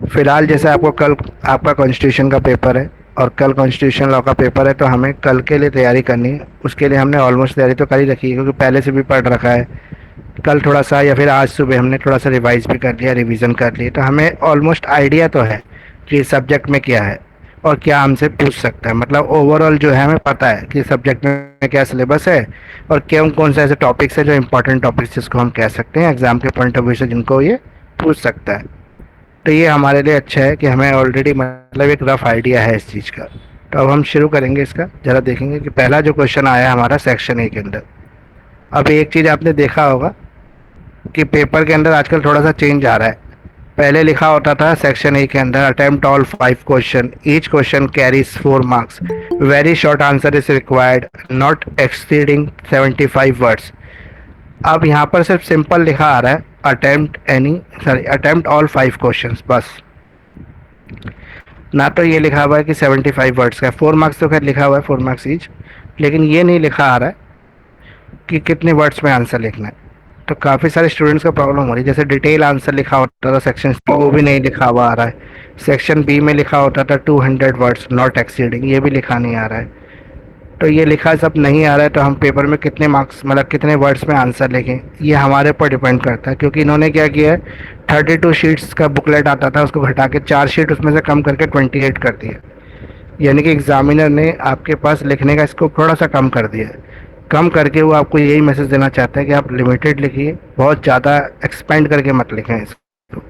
फिलहाल जैसे आपको कल आपका कॉन्स्टिट्यूशन का पेपर है और कल कॉन्स्टिट्यूशन लॉ का पेपर है, तो हमें कल के लिए तैयारी करनी है। उसके लिए हमने ऑलमोस्ट तैयारी तो कर ही रखी है, क्योंकि पहले से भी पढ़ रखा है। कल थोड़ा सा या फिर आज सुबह हमने थोड़ा सा रिवाइज भी कर लिया, रिवीजन कर लिया, तो हमें ऑलमोस्ट आइडिया तो है कि सब्जेक्ट में क्या है और क्या हमसे पूछ सकता है। मतलब ओवरऑल जो है हमें पता है कि सब्जेक्ट में क्या सिलेबस है और कौन कौन से ऐसे टॉपिक्स हैं जो इंपॉर्टेंट टॉपिक्स जिसको हम कह सकते हैं एग्जाम के पॉइंट ऑफ व्यू से, जिनको ये पूछ सकता है। तो ये हमारे लिए अच्छा है कि हमें ऑलरेडी मतलब एक रफ आइडिया है इस चीज़ का। तो अब हम शुरू करेंगे इसका, ज़रा देखेंगे कि पहला जो क्वेश्चन आया हमारा सेक्शन ए के अंदर। अब एक चीज़ आपने देखा होगा कि पेपर के अंदर आजकल थोड़ा सा चेंज आ रहा है। पहले लिखा होता था सेक्शन ए के अंदर attempt all 5 question, each question carries 4 marks, very short answer is required, not exceeding 75 words. अब यहाँ पर सिर्फ सिंपल लिखा आ रहा है अटेम्प्ट ऑल 5 क्वेश्चंस बस। ना तो ये लिखा हुआ है कि 75 वर्ड्स का 4 मार्क्स, तो खैर लिखा हुआ है 4 मार्क्स ईच, लेकिन ये नहीं लिखा आ रहा है कि कितने वर्ड्स में आंसर लिखना है। तो काफ़ी सारे स्टूडेंट्स को प्रॉब्लम हो रही है। जैसे डिटेल आंसर लिखा होता था सेक्शन में, वो भी नहीं लिखा हुआ आ रहा है। सेक्शन बी में लिखा होता था 200 वर्ड्स नॉट एक्सीडिंग, ये भी लिखा नहीं आ रहा है। तो ये लिखा सब नहीं आ रहा है, तो हम पेपर में कितने मार्क्स मतलब कितने वर्ड्स में आंसर लिखें, ये हमारे ऊपर डिपेंड करता है। क्योंकि इन्होंने क्या किया है, 32 शीट्स का बुकलेट आता था, उसको घटा के 4 शीट उसमें से कम करके 28 कर दिया। यानी कि एग्जामिनर ने आपके पास लिखने का स्कोप थोड़ा सा कम कर दिया है। कम करके वो आपको यही मैसेज देना चाहता है कि आप लिमिटेड लिखिए, बहुत ज़्यादा एक्सपेंड करके मत लिखें इसको।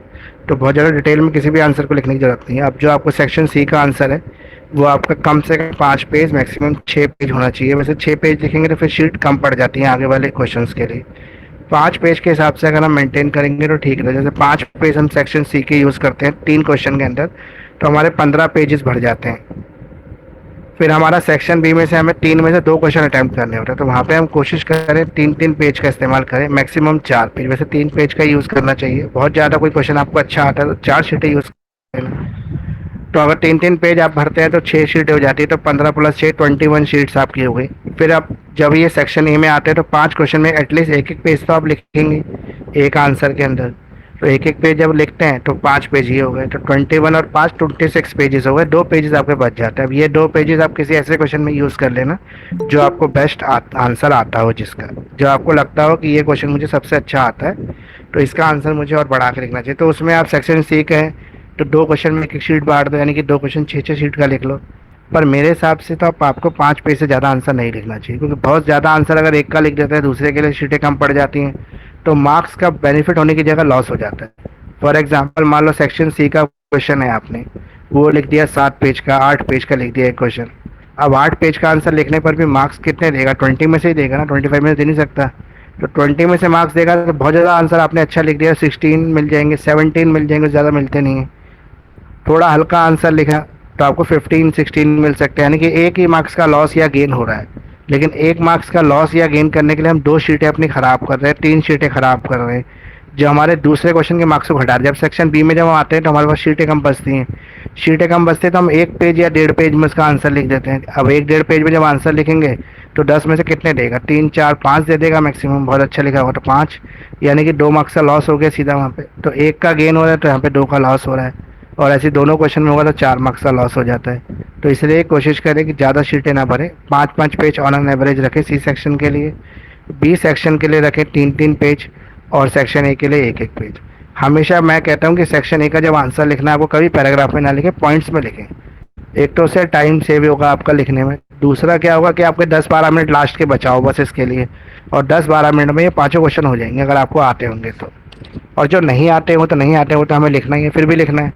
तो बहुत ज़्यादा डिटेल में किसी भी आंसर को लिखने की ज़रूरत नहीं है। अब जो आपको सेक्शन सी का आंसर है वो आपका कम से कम 5 पेज, मैक्सिमम 6 पेज होना चाहिए। वैसे 6 पेज लिखेंगे तो फिर शीट कम पड़ जाती है आगे वाले क्वेश्चंस के लिए। 5 पेज के हिसाब से अगर हम मेंटेन करेंगे तो ठीक है। जैसे 5 पेज हम सेक्शन सी के यूज़ करते हैं 3 क्वेश्चन के अंदर, तो हमारे 15 पेजेस भर जाते हैं। फिर हमारा सेक्शन बी में से हमें 3 में से 2 क्वेश्चन अटैम्प्ट करने होते हैं, तो वहाँ पे हम कोशिश करें 3-3 पेज का इस्तेमाल करें, मैक्सिमम 4 पेज। वैसे 3 पेज का यूज़ करना चाहिए। बहुत ज़्यादा कोई क्वेश्चन आपको अच्छा आता है तो 4 शीटें यूज़ करें। तो अगर 3-3 पेज आप भरते हैं तो 6 शीटें हो जाती है, तो 15 + 6 21 शीट्स आपकी हो गई। फिर आप जब ये सेक्शन ए में आते हैं तो 5 क्वेश्चन में एटलीस्ट एक एक पेज तो आप लिखेंगे एक आंसर के अंदर। तो एक एक पेज जब लिखते हैं तो 5 पेज ही हो गए, तो 21 और 5 26 पेजेस हो गए। 2 पेजेस आपके बच जाते हैं। अब ये 2 पेजेस आप किसी ऐसे क्वेश्चन में यूज़ कर लेना जो आपको बेस्ट आंसर आता हो, जिसका जो आपको लगता हो कि ये क्वेश्चन मुझे सबसे अच्छा आता है, तो इसका आंसर मुझे और बढ़ा के लिखना चाहिए। तो उसमें आप सेक्शन सी का है तो 2 क्वेश्चन में एक एक शीट बांट दो, यानी कि 2 क्वेश्चन 6-6 शीट का लिख लो। पर मेरे हिसाब से तो आपको 5 पेज से ज़्यादा आंसर नहीं लिखना चाहिए, क्योंकि बहुत ज़्यादा आंसर अगर एक का लिख देते हैं दूसरे के लिए शीटें कम पड़ जाती हैं, तो मार्क्स का बेनिफिट होने की जगह लॉस हो जाता है। फॉर एग्जाम्पल मान लो सेक्शन सी का क्वेश्चन है, आपने वो लिख दिया 7 पेज का, 8 पेज का लिख दिया एक क्वेश्चन। अब 8 पेज का आंसर लिखने पर भी मार्क्स कितने देगा? 20 में से ही देगा ना, 25 में से दे नहीं सकता। तो 20 में से मार्क्स देगा तो बहुत ज़्यादा आंसर आपने अच्छा लिख दिया, 16 मिल जाएंगे, 17 मिल जाएंगे, ज़्यादा मिलते नहीं हैं। थोड़ा हल्का आंसर लिखा तो आपको 15-16 मिल सकते हैं, यानी कि एक ही मार्क्स का लॉस या गेन हो रहा है। लेकिन 1 मार्क्स का लॉस या गेन करने के लिए हम 2 शीटें अपनी ख़राब कर रहे हैं, 3 शीटें ख़राब कर रहे हैं, जो हमारे दूसरे क्वेश्चन के मार्क्स को घटा रहे हैं। जब सेक्शन बी में जब हम आते हैं तो हमारे पास शीटें कम बचती हैं। शीटें कम बचती हैं तो हम 1 पेज या 1.5 पेज में उसका आंसर लिख देते हैं। अब 1-1.5 पेज में जब आंसर लिखेंगे तो 10 में से कितने देगा? 3-4-5 दे देगा मैक्सिमम, बहुत अच्छा लिखा होगा तो 5, यानी कि 2 मार्क्स का लॉस हो गया सीधा वहाँ पे। तो 1 का गेन हो रहा है तो यहाँ पे 2 का लॉस हो रहा है, और ऐसे दोनों क्वेश्चन में होगा तो 4 मार्क्स का लॉस हो जाता है। तो इसलिए कोशिश करें कि ज़्यादा शीटें ना भरें, 5-5 पेज ऑन एन एवरेज रखें सी सेक्शन के लिए, बी सेक्शन के लिए रखें 3-3 पेज, और सेक्शन ए के लिए 1-1 पेज। हमेशा मैं कहता हूँ कि सेक्शन ए का जब आंसर लिखना है आपको कभी पैराग्राफ में ना लिखें, पॉइंट्स में लिखें। एक तो उससे टाइम सेव होगा आपका लिखने में, दूसरा क्या होगा कि आपके 10-12 मिनट लास्ट के बचाओ बस इसके लिए, और 10-12 मिनट में ये पाँचों क्वेश्चन हो जाएंगे अगर आपको आते होंगे तो। और जो नहीं आते हो तो नहीं आते हो तो हमें लिखना ही है, फिर भी लिखना है।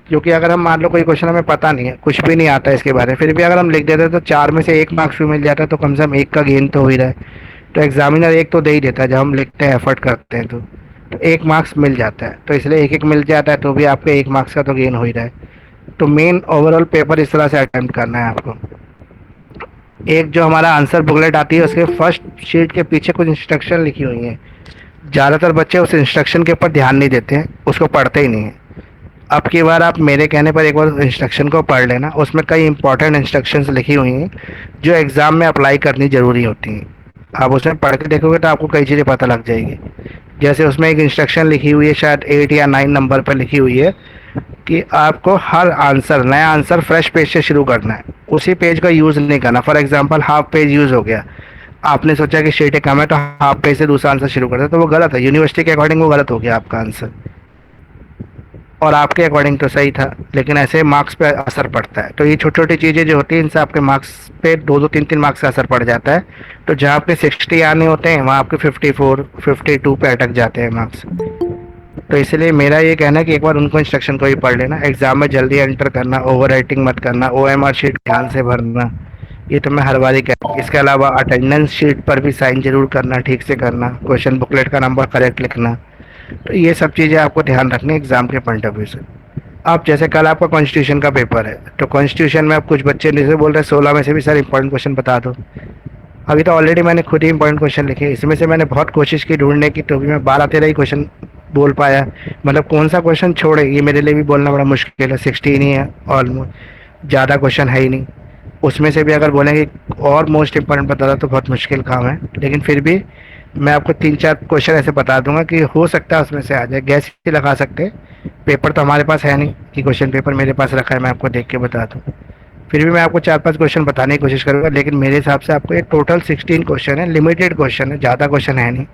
क्योंकि अगर हम मान लो कोई क्वेश्चन हमें पता नहीं है, कुछ भी नहीं आता है इसके बारे में, फिर भी अगर हम लिख देते हैं तो 4 में से 1 मार्क्स भी मिल जाता है, तो कम से कम 1 का गेन तो हो ही रहा है। तो एग्जामिनर 1 तो दे ही देता है जब हम लिखते हैं, एफर्ट करते हैं, तो 1 मार्क्स मिल जाता है। तो इसलिए 1-1 मिल जाता है, तो भी आपके 1 मार्क्स का तो गेन हो ही रहा है। तो मेन ओवरऑल पेपर इस तरह से अटेम्प्ट करना है आपको। एक जो हमारा आंसर बुकलेट आती है उसके फर्स्ट शीट के पीछे कुछ इंस्ट्रक्शन लिखी हुई हैं। ज़्यादातर बच्चे उस इंस्ट्रक्शन के ऊपर ध्यान नहीं देते हैं, उसको पढ़ते ही नहीं हैं। अब की बार आप मेरे कहने पर एक बार इंस्ट्रक्शन को पढ़ लेना, उसमें कई इंपॉर्टेंट इंस्ट्रक्शंस लिखी हुई हैं जो एग्ज़ाम में अप्लाई करनी ज़रूरी होती हैं। आप उसमें पढ़ के देखोगे तो आपको कई चीज़ें पता लग जाएगी। जैसे उसमें एक इंस्ट्रक्शन लिखी हुई है, शायद 8 या 9 नंबर पर लिखी हुई है कि आपको हर आंसर, नया आंसर फ्रेश पेज से शुरू करना है, उसी पेज का यूज़ नहीं करना। For example half page use हो गया, आपने सोचा कि शीटें कम है तो हाफ पेज से दूसरा आंसर शुरू कर दो, तो वो गलत है, यूनिवर्सिटी के अकॉर्डिंग वो गलत हो गया आपका आंसर, और आपके अकॉर्डिंग तो सही था, लेकिन ऐसे मार्क्स पे असर पड़ता है। तो ये छोटी छोटी चीज़ें जो होती हैं इनसे आपके मार्क्स पे 2-2 3-3 मार्क्स का असर पड़ जाता है। तो जहाँ आपके 60 आने होते हैं वहाँ आपके 54-52 पे अटक जाते हैं मार्क्स। तो इसलिए मेरा ये कहना है कि एक बार उनको इंस्ट्रक्शन को ही पढ़ लेना, एग्जाम में जल्दी एंटर करना, ओवर राइटिंग मत करना, OMR शीट ध्यान से भरना, ये तो मैं हर बार ही कहता हूँ। इसके अलावा अटेंडेंस शीट पर भी साइन जरूर करना, ठीक से करना, क्वेश्चन बुकलेट का नंबर करेक्ट लिखना। तो ये सब चीज़ें आपको ध्यान रखनी एग्जाम के पॉइंट ऑफ व्यू से। अब जैसे कल आपका कॉन्स्टिट्यूशन का पेपर है, तो कॉन्स्टिट्यूशन में अब कुछ बच्चे जैसे बोल रहे हैं 16 में से भी सर इंपॉर्टेंट क्वेश्चन बता दो। अभी तो ऑलरेडी मैंने खुद ही इंपॉर्टेंट क्वेश्चन लिखे, इसमें से मैंने बहुत कोशिश की ढूंढने की, तो भी मैं 12-13 ही क्वेश्चन बोल पाया। मतलब कौन सा क्वेश्चन छोड़े, ये मेरे लिए भी बोलना बड़ा मुश्किल है। 16 ही है ऑलमोस्ट, ज़्यादा क्वेश्चन है ही नहीं। उसमें से भी अगर बोलेंगे और मोस्ट इम्पोर्टेंट बता दो तो बहुत मुश्किल काम है, लेकिन फिर भी मैं आपको 3-4 क्वेश्चन ऐसे बता दूंगा कि हो सकता है उसमें से आ जाए, गैस ही लगा सकते हैं। पेपर तो हमारे पास है नहीं कि क्वेश्चन पेपर मेरे पास रखा है मैं आपको देख के बता दूँ। फिर भी मैं आपको 4-5 क्वेश्चन बताने की कोशिश करूँगा, लेकिन मेरे हिसाब से आपको ये टोटल 16 क्वेश्चन है, लिमिटेड क्वेश्चन है, ज़्यादा क्वेश्चन है नहीं।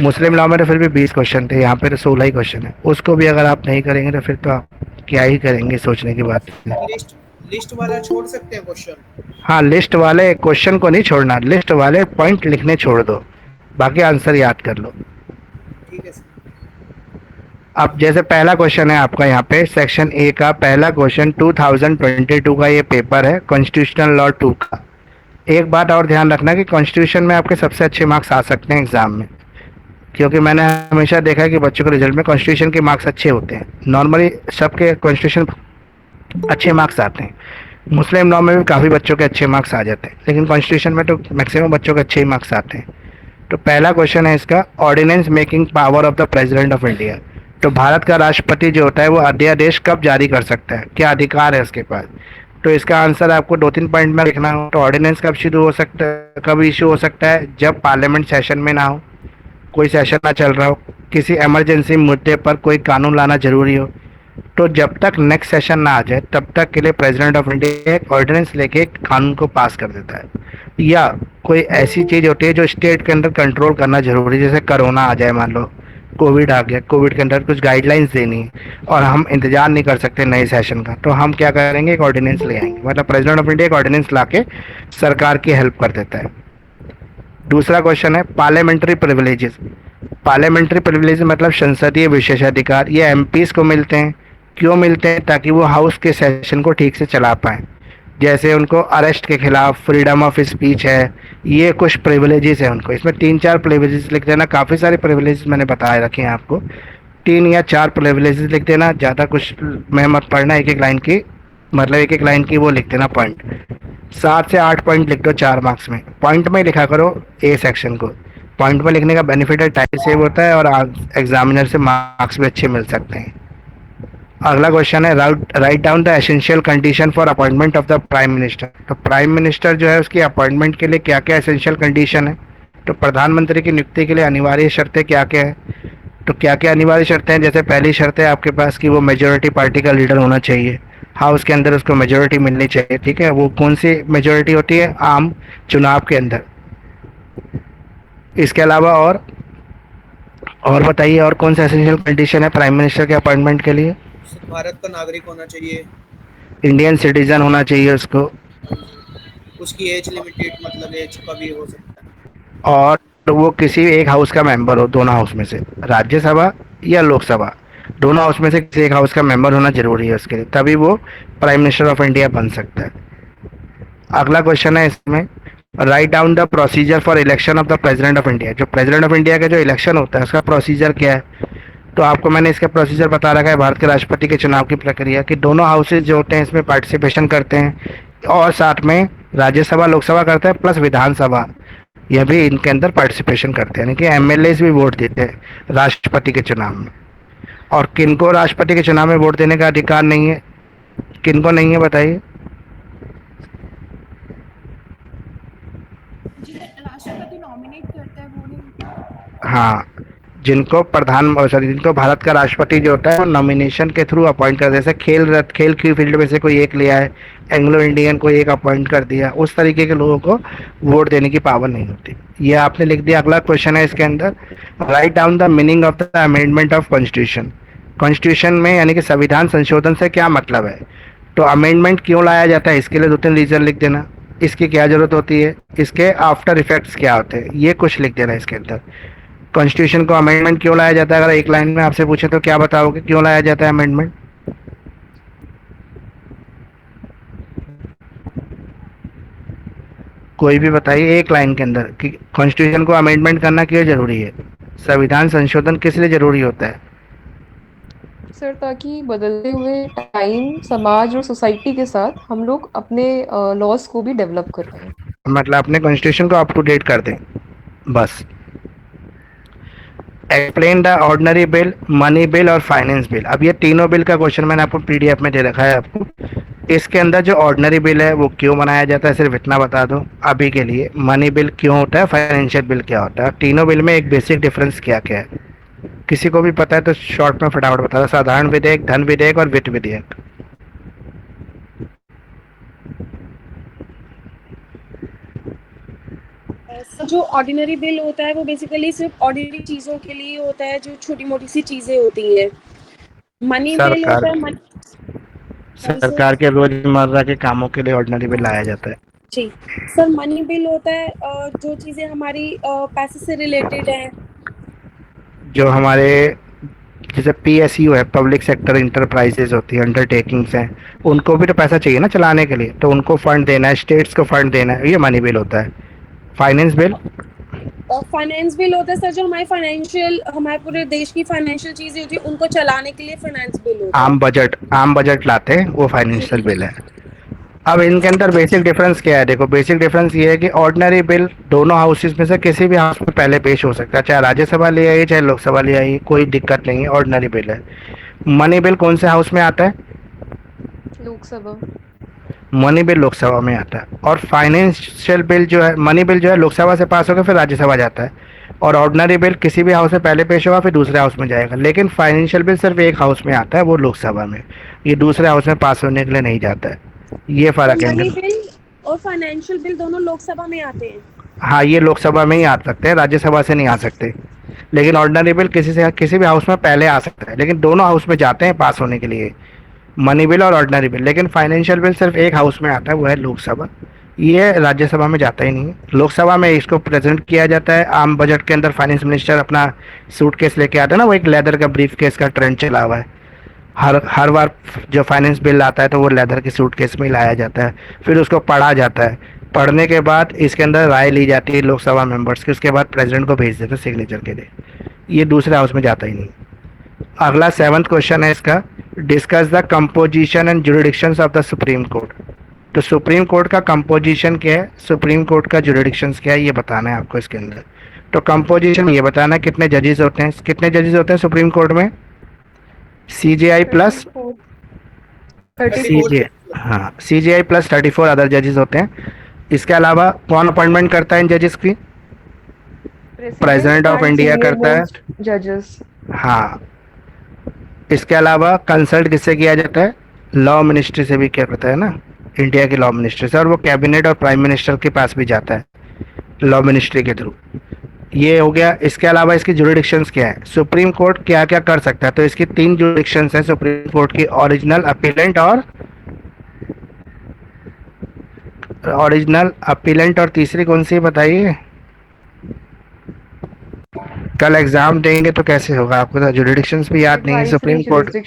मुस्लिम लॉ में तो फिर भी 20 क्वेश्चन थे, यहाँ पे तो 16 ही क्वेश्चन है। उसको भी अगर आप नहीं करेंगे तो फिर तो आप क्या ही करेंगे, सोचने की बात है। लिस्ट लिस्ट वाला छोड़ सकते हैं क्वेश्चन? हाँ, लिस्ट वाले क्वेश्चन को नहीं छोड़ना, लिस्ट वाले पॉइंट लिखने छोड़ दो, बाकी आंसर याद कर लो। ठीक है सर। अब जैसे पहला क्वेश्चन है आपका यहाँ पे सेक्शन ए का पहला क्वेश्चन, 2022 का ये पेपर है, कॉन्स्टिट्यूशनल लॉ 2 का। एक बात और ध्यान रखना कि कॉन्स्टिट्यूशन में आपके सबसे अच्छे मार्क्स आ सकते हैं एग्जाम में, क्योंकि मैंने हमेशा देखा है कि बच्चों के रिजल्ट में कॉन्स्टिट्यूशन के मार्क्स अच्छे होते हैं। नॉर्मली सबके कॉन्स्टिट्यूशन अच्छे मार्क्स आते हैं, मुस्लिम लॉ में भी काफ़ी बच्चों के अच्छे मार्क्स आ जाते हैं, लेकिन कॉन्स्टिट्यूशन में तो मैक्सिमम बच्चों के अच्छे ही मार्क्स आते हैं। तो पहला क्वेश्चन है इसका, ordinance making power of the president of India. तो भारत का राष्ट्रपति जो होता है वो अध्यादेश कब जारी कर सकता है, क्या अधिकार है उसके पास। तो इसका आंसर आपको 2-3 पॉइंट में लिखना हो। तो ऑर्डिनेंस कब शुरू हो सकता है, कब इशू हो सकता है, जब पार्लियामेंट सेशन में ना हो, कोई सेशन ना चल रहा हो, किसी इमरजेंसी मुद्दे पर कोई कानून लाना जरूरी हो। तो जब तक नेक्स्ट सेशन ना आ जाए तब तक के लिए प्रेसिडेंट ऑफ इंडिया एक ऑर्डिनेंस लेके एक कानून को पास कर देता है। या कोई ऐसी चीज़ होती है जो स्टेट के अंदर कंट्रोल करना जरूरी है, जैसे कोरोना आ जाए, मान लो कोविड आ गया, कोविड के अंदर कुछ गाइडलाइंस देनी है और हम इंतजार नहीं कर सकते नए सेशन का, तो हम क्या करेंगे, एक ऑर्डिनेंस ले आएंगे। मतलब प्रेसिडेंट ऑफ इंडिया एक ऑर्डिनेंस ला के सरकार की हेल्प कर देता है। दूसरा क्वेश्चन है पार्लियामेंट्री प्रिविलेजेस। पार्लियामेंट्री प्रिविलेज मतलब संसदीय विशेषाधिकार, ये एमपीज को मिलते हैं। क्यों मिलते हैं, ताकि वो हाउस के सेशन को ठीक से चला पाएँ। जैसे उनको अरेस्ट के खिलाफ फ्रीडम ऑफ स्पीच है, ये कुछ प्रिविलेजेस है उनको। इसमें 3-4 प्रिविलेजेस लिख देना, काफ़ी सारे प्रिविलेजेस मैंने बताए रखे हैं आपको, 3 या 4 प्रिविलेजेस लिख देना, ज़्यादा कुछ में मत पढ़ना, एक एक लाइन की, मतलब एक एक लाइन की वो लिख देना पॉइंट। 7 से 8 पॉइंट लिख दो 4 मार्क्स में, पॉइंट में लिखा करो ए सेक्शन को। पॉइंट में लिखने का बेनिफिट है, टाइम सेव होता है और एग्जामिनर से मार्क्स भी अच्छे मिल सकते हैं। अगला क्वेश्चन है right down the essential condition for appointment of the prime minister. तो प्राइम मिनिस्टर जो है उसकी अपॉइंटमेंट के लिए क्या क्या एसेंशियल कंडीशन है। तो प्रधानमंत्री की नियुक्ति के लिए अनिवार्य शर्तें क्या क्या है। तो क्या क्या अनिवार्य शर्तें हैं, जैसे पहली शर्त है आपके पास कि वो मेजोरिटी पार्टी का लीडर होना चाहिए, हाउस के अंदर उसको मेजोरिटी मिलनी चाहिए। ठीक है, वो कौन सी मेजोरिटी होती है, आम चुनाव के अंदर। इसके अलावा और बताइए और कौन सा एसेंशियल कंडीशन है प्राइम मिनिस्टर के अपॉइंटमेंट के लिए। भारत का नागरिक होना चाहिए, इंडियन सिटीजन होना चाहिए उसको, उसकी एज लिमिटेड, मतलब एज का भी हो सकता है। और वो किसी एक हाउस का मेंबर हो, दोनों हाउस में से, राज्यसभा या लोकसभा, दोनों हाउस में से किसी एक हाउस का मेंबर होना जरूरी है उसके लिए, तभी वो प्राइम मिनिस्टर ऑफ इंडिया बन सकता है। अगला क्वेश्चन है इसमें, right down the procedure for election of the president of India. जो प्रेसिडेंट ऑफ इंडिया का जो इलेक्शन होता है उसका प्रोसीजर क्या है। तो आपको मैंने इसका प्रोसीजर बता रखा है, भारत के राष्ट्रपति के चुनाव की प्रक्रिया कि दोनों हाउसेज जो होते हैं इसमें पार्टिसिपेशन करते हैं, और साथ में राज्यसभा लोकसभा करते हैं प्लस विधानसभा, यह भी इनके अंदर पार्टिसिपेशन करते हैं, यानी कि एमएलए भी वोट देते हैं राष्ट्रपति के चुनाव में। और किनको राष्ट्रपति के चुनाव में वोट देने का अधिकार नहीं है, किनको नहीं है बताइए। जी, राष्ट्रपति हाँ, जिनको प्रधान सॉरी जिनको भारत का राष्ट्रपति जो होता है वो नॉमिनेशन के थ्रू अपॉइंट कर, जैसे खेल की फील्ड में से कोई एक लिया है, एंग्लो इंडियन कोई एक अपॉइंट कर दिया, उस तरीके के लोगों को वोट देने की पावर नहीं होती। ये आपने लिख दिया। अगला क्वेश्चन है इसके अंदर, right down the meaning of the amendment of constitution. Constitution में यानी कि संविधान संशोधन से क्या मतलब है? तो अमेंडमेंट क्यों लाया जाता है, इसके लिए दो तीन रीजन लिख देना। इसकी क्या जरूरत होती है, इसके आफ्टर इफेक्ट्स क्या होते हैं, ये कुछ लिख देना इसके अंदर। कॉन्स्टिट्यूशन को अमेंडमेंट क्यों लाया जाता है, अगर एक लाइन में आपसे पूछे तो क्या बताओगे क्यों लाया जाता है अमेंडमेंट? कोई भी बताइए एक लाइन के अंदर कि कॉन्स्टिट्यूशन को अमेंडमेंट करना क्यों जरूरी है, संविधान संशोधन किस लिए जरूरी होता है? सर ताकि बदलते हुए टाइम, समाज और सोसाइटी के साथ हम लोग अपने लॉज को भी डेवलप कर पाए। मतलब अपने कॉन्स्टिट्यूशन को अप टू डेट कर दें, बस। Explain the ordinary bill, money bill और फाइनेंस बिल। अब ये तीनों बिल का क्वेश्चन मैंने आपको पीडीएफ में दे रखा है आपको। इसके अंदर जो ऑर्डिनरी बिल है वो क्यों बनाया जाता है, सिर्फ इतना बता दो अभी के लिए। मनी बिल क्यों होता है, फाइनेंशियल बिल क्या होता है, तीनों बिल में एक बेसिक डिफरेंस क्या क्या है? किसी को भी पता है तो शॉर्ट में फटाफट बता दो। साधारण विधेयक, धन विधेयक और वित्त विधेयक। सर जो ऑर्डिनरी बिल होता है वो बेसिकली सिर्फ ऑर्डिनरी चीज़ों के लिए होता है, जो छोटी मोटी सी चीज़ें होती हैं। मनी बिल सरकार होता है की सरकार के रोजमर्रा के कामों के लिए ऑर्डिनरी बिल लाया जाता है। जी सर, मनी बिल होता है जो चीज़ें हमारी पैसे से रिलेटेड है। जो हमारे जैसे पीएसयू है, पब्लिक सेक्टर इंटरप्राइजेज होती है, अंडरटेकिंग्स हैं, उनको भी तो पैसा चाहिए ना चलाने के लिए, तो उनको फंड देना है, स्टेट्स को फंड देना है, ये मनी बिल होता है। फाइनेंस बिल, और फाइनेंस बिल होता है सर जो हमारे पूरे देश की फाइनेंशियल चीज़ें होती है उनको चलाने के लिए फाइनेंस बिल होता है। आम बजट लाते हैं वो फाइनेंशियल बिल है। अब इनके अंदर बेसिक डिफरेंस क्या है, देखो बेसिक डिफरेंस ये है कि ऑर्डिनरी बिल दोनों हाउसेस में से किसी भी हाउस में पहले पेश हो सकता है, चाहे राज्यसभा ले आई चाहे लोकसभा ले आई, कोई दिक्कत नहीं है, ऑर्डिनरी बिल है। मनी बिल कौन से हाउस में आता है? लोकसभा। मनी बिल लोकसभा में आता है। और फाइनेंशियल बिल जो है, मनी बिल जो है लोकसभा से पास होकर फिर राज्यसभा जाता है, और ऑर्डिनरी बिल किसी भी हाउस में पहले पेश होगा फिर दूसरे हाउस में जाएगा। लेकिन फाइनेंशियल बिल सिर्फ एक हाउस में आता है, वो लोकसभा में, ये दूसरे हाउस में पास होने के लिए नहीं जाता है। ये तो फर्क है मनी इनका। बिल और फाइनेंशियल बिल दोनों लोकसभा में आते हैं। हाँ, ये लोकसभा में ही आ सकते हैं, राज्यसभा से नहीं आ सकते। लेकिन ऑर्डिनरी बिल किसी भी हाउस में पहले आ सकता है, लेकिन दोनों हाउस में जाते हैं पास होने के लिए, मनी बिल और ऑर्डिनरी बिल। लेकिन फाइनेंशियल बिल सिर्फ एक हाउस में आता है, वो है लोकसभा। ये राज्यसभा में जाता ही नहीं है। लोकसभा में इसको प्रेजेंट किया जाता है आम बजट के अंदर, फाइनेंस मिनिस्टर अपना सूटकेस लेके आता है ना, वो एक लेदर का ब्रीफ केस का ट्रेंड चला हुआ है। हर बार जो फाइनेंस बिल आता है तो वो लेदर के सूटकेस में ही लाया जाता है, फिर उसको पढ़ा जाता है। पढ़ने के बाद इसके अंदर राय ली जाती है लोकसभा मेंबर्स की, उसके बाद प्रेसिडेंट को भेज देते हैं सिग्नेचर के लिए। ये दूसरे हाउस में जाता ही नहीं। अगला 7th क्वेश्चन है इसका, discuss the composition and jurisdictions of the supreme court. तो सुप्रीम कोर्ट का कंपोजिशन क्या है, सुप्रीम कोर्ट का जुरिडिक्शंस क्या है, ये बताना है आपको इसके अंदर। तो कंपोजिशन ये बताना है कितने जजेस होते हैं, कितने जजेस होते हैं सुप्रीम कोर्ट में? CJI plus 34। CJI plus 34 other जजेस होते हैं। इसके अलावा कौन अपॉइंटमेंट करता है इन जजेस की? प्रेसिडेंट ऑफ इंडिया करता है। जजेस। हाँ, इसके अलावा कंसल्ट किससे किया जाता है? लॉ मिनिस्ट्री से भी किया जाता है ना, इंडिया की लॉ मिनिस्ट्री से, और वो कैबिनेट और प्राइम मिनिस्टर के पास भी जाता है लॉ मिनिस्ट्री के थ्रू। ये हो गया। इसके अलावा इसकी जुरिडिक्शंस क्या है, सुप्रीम कोर्ट क्या क्या कर सकता है? तो इसकी 3 जुरिडिक्शंस हैं सुप्रीम कोर्ट की, ओरिजिनल अपीलेंट और तीसरी कौन सी बताइए? कल एग्जाम देंगे तो कैसे होगा, आपको तो जुरिडिक्शंस भी याद नहीं है सुप्रीम कोर्ट।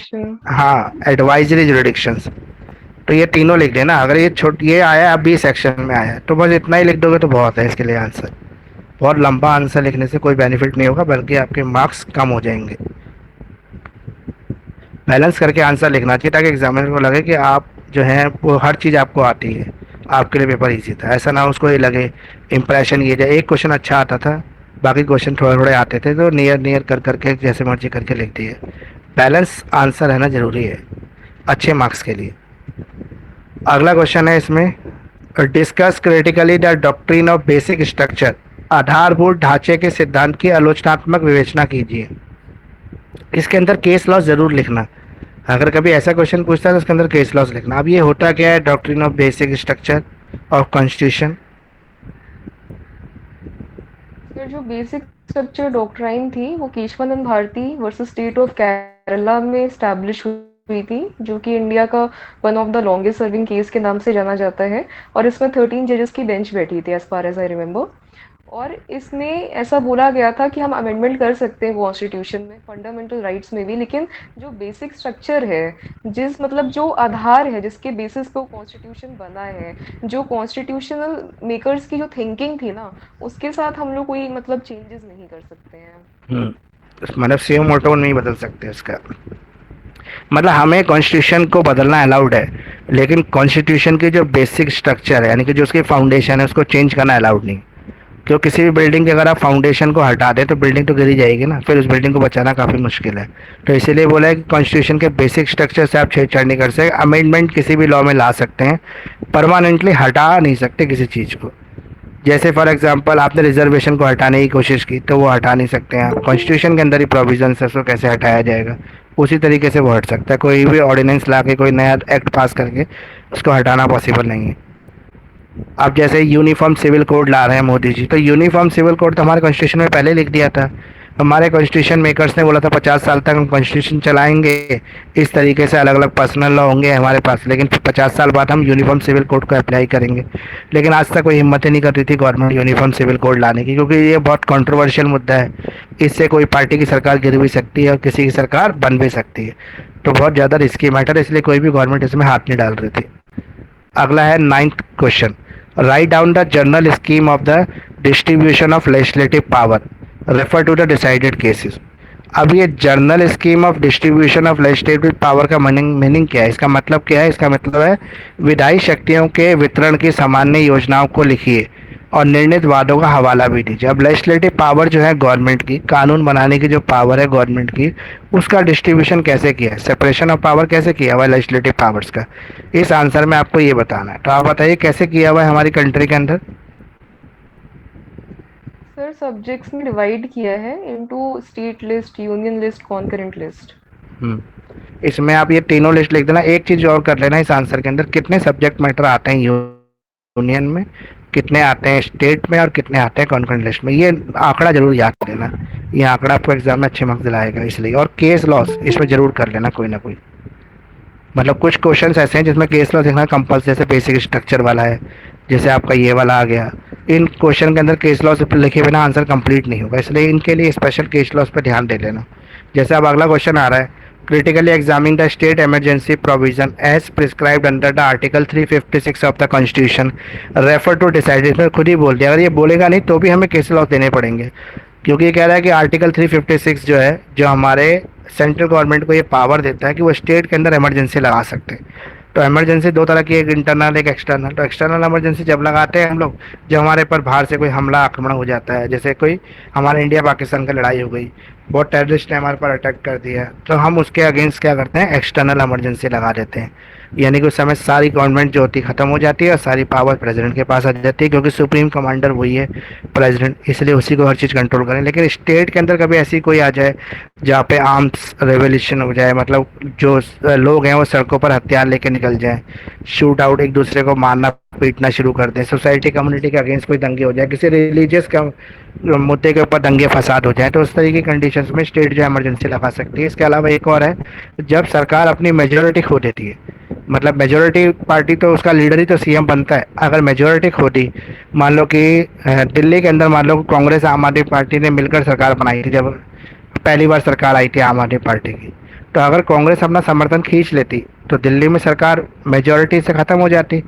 हाँ, एडवाइजरी जुरिडिक्शंस। तो ये तीनों लिख देना। अगर ये आया अभी सेक्शन में आया तो बस इतना ही लिख दोगे तो बहुत है इसके लिए आंसर। बहुत लंबा आंसर लिखने से कोई बेनिफिट नहीं होगा, बल्कि आपके मार्क्स कम हो जाएंगे। बैलेंस करके आंसर लिखना चाहिए ताकि एग्जामिनर को लगे कि आप जो है वो हर चीज़ आपको आती है, आपके लिए पेपर ईजी था। ऐसा ना उसको ये लगे इंप्रेशन ये जाए एक क्वेश्चन अच्छा आता था, बाकी क्वेश्चन थोड़े थोड़े आते थे तो नियर कर करके जैसे मर्जी करके लिख दिए। बैलेंस आंसर रहना ज़रूरी है अच्छे मार्क्स के लिए। अगला क्वेश्चन है इसमें, discuss critically the doctrine of basic structure आधारभूत ढांचे के सिद्धांत की आलोचनात्मक विवेचना कीजिए। इसके अंदर केस लॉ जरूर लिखना। अगर कभी ऐसा क्वेश्चन पूछता है तो उसके अंदर केस लॉस लिखना। अब ये होता क्या है, doctrine of basic structure of constitution. फिर जो बेसिक स्ट्रक्चर डॉक्ट्राइन थी वो Kesavananda Bharati versus state of Kerala में स्टैब्लिश हुई थी, जो कि इंडिया का one of the longest serving case के नाम से जाना जाता है। और इसमें 13 जजेस की बेंच बैठी थी, as far as I remember. और इसमें ऐसा बोला गया था कि हम अमेंडमेंट कर सकते हैं कॉन्स्टिट्यूशन में, फंडामेंटल राइट्स में भी, लेकिन जो बेसिक स्ट्रक्चर है, जिस मतलब जो आधार है जिसके बेसिस पे वो कॉन्स्टिट्यूशन बना है, जो कॉन्स्टिट्यूशनल मेकर्स की जो थिंकिंग थी ना, उसके साथ हम लोग कोई मतलब चेंजेस नहीं कर सकते हैं। मतलब सेम मोटो नहीं बदल सकते इसका। मतलब हमें कॉन्स्टिट्यूशन को बदलना अलाउड है, लेकिन कॉन्स्टिट्यूशन की जो बेसिक स्ट्रक्चर है यानी कि जो उसकी फाउंडेशन है उसको चेंज करना अलाउड नहीं। क्यों, किसी भी बिल्डिंग के अगर आप फाउंडेशन को हटा दें तो बिल्डिंग तो गिरी जाएगी ना, फिर उस बिल्डिंग को बचाना काफ़ी मुश्किल है। तो इसीलिए बोला है कि कॉन्स्टिट्यूशन के बेसिक स्ट्रक्चर से आप छेड़छाड़ नहीं कर सकते। अमेंडमेंट किसी भी लॉ में ला सकते हैं, परमानेंटली हटा नहीं सकते किसी चीज़ को। जैसे फॉर एग्जांपल आपने रिजर्वेशन को हटाने की कोशिश की तो वो हटा नहीं सकते हैं। कॉन्स्टिट्यूशन के अंदर ही प्रोविजन है, उसको कैसे हटाया जाएगा, उसी तरीके से वो हट सकता है। कोई भी ऑर्डिनेंस ला के, कोई नया एक्ट पास करके उसको हटाना पॉसिबल नहीं है। अब जैसे यूनिफॉर्म सिविल कोड ला रहे हैं मोदी जी, तो यूनिफॉर्म सिविल कोड तो हमारे कॉन्स्टिट्यूशन में पहले लिख दिया था। हमारे कॉन्स्टिट्यूशन मेकर्स ने बोला था 50 साल तक हम कॉन्स्टिट्यूशन चलाएंगे, इस तरीके से अलग अलग पर्सनल लॉ होंगे हमारे पास, लेकिन 50 साल बाद हम यूनिफॉर्म सिविल कोड को अप्लाई करेंगे। लेकिन आज तक कोई हिम्मत ही नहीं कर रही थी गवर्नमेंट यूनिफॉर्म सिविल कोड लाने की, क्योंकि ये बहुत कंट्रोवर्शियल मुद्दा है। इससे कोई पार्टी की सरकार गिर भी सकती है और किसी की सरकार बन भी सकती है, तो बहुत ज़्यादा रिस्की मैटर है, इसलिए कोई भी गवर्नमेंट इसमें हाथ नहीं डाल रही थी। अगला है 9th question, write down the general scheme of the distribution of legislative power, refer to the decided cases. अब ये general scheme of distribution of legislative power का मीनिंग क्या है, इसका मतलब क्या है? इसका मतलब है विधायी शक्तियों के वितरण की सामान्य योजनाओं को लिखिए और निर्णित वादों का हवाला भी दीजिए। अब लेजिस्लेटिव पावर जो है गवर्नमेंट की, कानून बनाने की जो पावर है गवर्नमेंट की, उसका डिस्ट्रीब्यूशन कैसे किया है, सेपरेशन ऑफ पावर कैसे किया हुआ है लेजिस्लेटिव पावर्स का, इस आंसर में आपको ये बताना है। तो आप बताइए कैसे किया हुआ है हमारी कंट्री के अंदर। सर सब्जेक्ट्स में डिवाइड किया है into state list, union list, concurrent list. इसमें आप ये तीनों लिस्ट लिख देना। एक चीज और कर लेना इस आंसर के अंदर, कितने सब्जेक्ट मैटर आते हैं यूनियन में, कितने आते हैं स्टेट में और कितने आते हैं कॉन्करेंट लिस्ट में, ये आंकड़ा जरूर याद देना। ये आंकड़ा आपको एग्जाम में अच्छे मार्क्स दिलाएगा इसलिए। और केस लॉस इसमें जरूर कर लेना कोई ना कोई। मतलब कुछ क्वेश्चन ऐसे हैं जिसमें केस लॉस लिखना कंपल्सरी, जैसे बेसिक स्ट्रक्चर वाला है, जैसे आपका ये वाला आ गया। इन क्वेश्चन के अंदर केस लॉस लिखे बिना आंसर कंप्लीट नहीं होगा, इसलिए इनके लिए स्पेशल केस लॉस पर ध्यान दे लेना। जैसे अब अगला क्वेश्चन आ रहा है, critically examine the state emergency provision as prescribed under the article 356 of the constitution, refer to decide। इसमें खुद ही बोल दिया, अगर ये बोलेगा नहीं तो भी हमें केस लॉस देने पड़ेंगे, क्योंकि ये कह रहा है कि आर्टिकल 356 जो है, जो हमारे सेंट्रल गवर्नमेंट को ये पावर देता है कि वो स्टेट के अंदर इमरजेंसी लगा सकते हैं। तो इमरजेंसी दो तरह की, एक इंटरनल एक एक्सटर्नल। तो एक्सटर्नल इमरजेंसी जब लगाते हैं हम लोग, जब हमारे पर बाहर से कोई हमला आक्रमण हो जाता है, जैसे कोई हमारे इंडिया पाकिस्तान की लड़ाई हो गई, बहुत टेररिस्ट ने हमारे पर अटैक कर दिया, तो हम उसके अगेंस्ट क्या करते हैं, एक्सटर्नल इमरजेंसी लगा देते हैं। यानी कि उस समय सारी गवर्नमेंट जो होती ख़त्म हो जाती है और सारी पावर प्रेसिडेंट के पास आ जाती है, क्योंकि सुप्रीम कमांडर वही है प्रेसिडेंट, इसलिए उसी को हर चीज़ कंट्रोल करें। लेकिन स्टेट के अंदर कभी ऐसी कोई आ जाए जहाँ पे आर्म्स रेवोल्यूशन हो जाए, मतलब जो लोग हैं वो सड़कों पर हथियार लेके निकल जाएं, शूट आउट, एक दूसरे को मारना पीटना शुरू कर दें, सोसाइटी कम्युनिटी के अगेंस्ट कोई दंगे हो जाए, किसी रिलीजियस का मुद्दे के ऊपर दंगे फसाद हो जाए, तो उस तरीके की कंडीशंस में स्टेट जो इमरजेंसी लगा सकती है। इसके अलावा एक और है, जब सरकार अपनी मेजोरिटी खो देती है, मतलब मेजोरिटी पार्टी तो उसका लीडर ही तो सीएम बनता है, अगर मेजोरिटी खो दी, मान लो कि दिल्ली के अंदर मान लो कांग्रेस आम आदमी पार्टी ने मिलकर सरकार बनाई थी, जब पहली बार सरकार आई थी आम आदमी पार्टी की, तो अगर कांग्रेस अपना समर्थन खींच लेती तो दिल्ली में सरकार मेजोरिटी से ख़त्म हो जाती,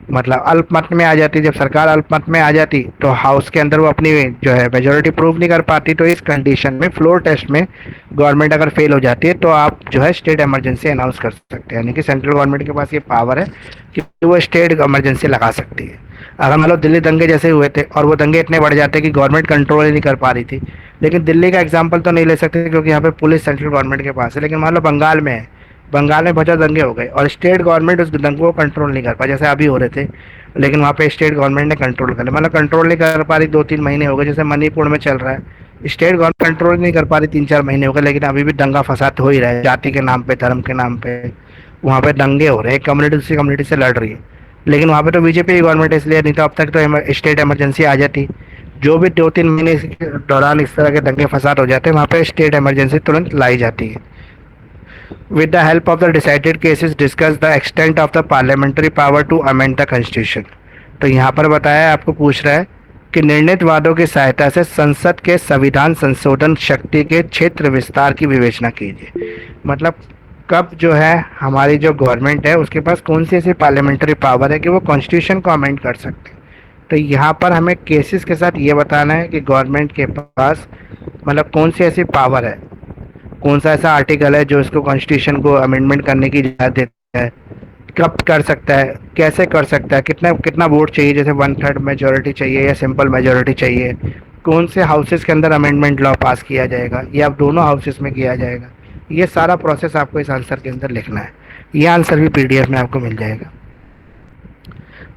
मतलब अल्पमत में आ जाती। जब सरकार अल्पमत में आ जाती तो हाउस के अंदर वो अपनी जो है मेजोरिटी प्रूव नहीं कर पाती। तो इस कंडीशन में फ्लोर टेस्ट में गवर्नमेंट अगर फेल हो जाती है तो आप जो है स्टेट इमरजेंसी अनाउंस कर सकते हैं, यानी कि सेंट्रल गवर्नमेंट के पास ये पावर है कि वो स्टेट इमरजेंसी लगा सकती है। अगर मान लो दिल्ली दंगे जैसे हुए थे और वो दंगे इतने बढ़ जाते कि गवर्नमेंट कंट्रोल ही नहीं कर पा रही थी, लेकिन दिल्ली का एग्जाम्पल तो नहीं ले सकते क्योंकि यहाँ पे पुलिस सेंट्रल गवर्नमेंट के पास है, लेकिन मान लो बंगाल में है बंगाल में बहुत ज़्यादा दंगे हो गए और स्टेट गवर्नमेंट उस दंगों को कंट्रोल नहीं कर पाई, जैसे अभी हो रहे थे, लेकिन वहाँ पे स्टेट गवर्नमेंट ने कंट्रोल कर लिया। मतलब कंट्रोल नहीं कर पा रही, 2-3 महीने हो गए, जैसे मणिपुर में चल रहा है, स्टेट गवर्नमेंट कंट्रोल नहीं कर पा रही, 3-4 महीने हो गए, लेकिन अभी भी दंगा फसाद हो ही रहा है, जाति के नाम पे, धर्म के नाम पे वहाँ पे दंगे हो रहे हैं, कम्युनिटी दूसरी कम्युनिटी से लड़ रही है। लेकिन वहाँ पे तो बीजेपी की गवर्नमेंट है, इसलिए, नहीं तो अब तक तो स्टेट इमरजेंसी आ जाती। जो भी 2-3 महीने के दौरान इस तरह के दंगे फसाद हो जाते हैं, वहाँ पे स्टेट इमरजेंसी तुरंत लाई जाती है। With the help of the decided cases, discuss the extent of the parliamentary power to amend the constitution। तो यहाँ पर बताया, आपको पूछ रहा है कि निर्णित वादों की सहायता से संसद के संविधान संशोधन शक्ति के क्षेत्र विस्तार की विवेचना कीजिए। मतलब कब जो है हमारी जो गवर्नमेंट है उसके पास कौन सी ऐसी पार्लियामेंट्री पावर है कि वो कॉन्स्टिट्यूशन को अमेंड कर सकते हैं। तो यहाँ पर हमें केसेस के साथ ये बताना है कि गवर्नमेंट के पास मतलब कौन सी ऐसी पावर है, कौन सा ऐसा आर्टिकल है जो इसको कॉन्स्टिट्यूशन को अमेंडमेंट करने की इजाज़त देता है, कब कर सकता है, कैसे कर सकता है, कितना कितना वोट चाहिए, जैसे 1/3 मेजोरिटी चाहिए या सिंपल मेजोरिटी चाहिए, कौन से हाउसेस के अंदर अमेंडमेंट लॉ पास किया जाएगा या दोनों हाउसेस में किया जाएगा। ये सारा प्रोसेस आपको इस आंसर के अंदर लिखना है। ये आंसर भी पीडीएफ में आपको मिल जाएगा।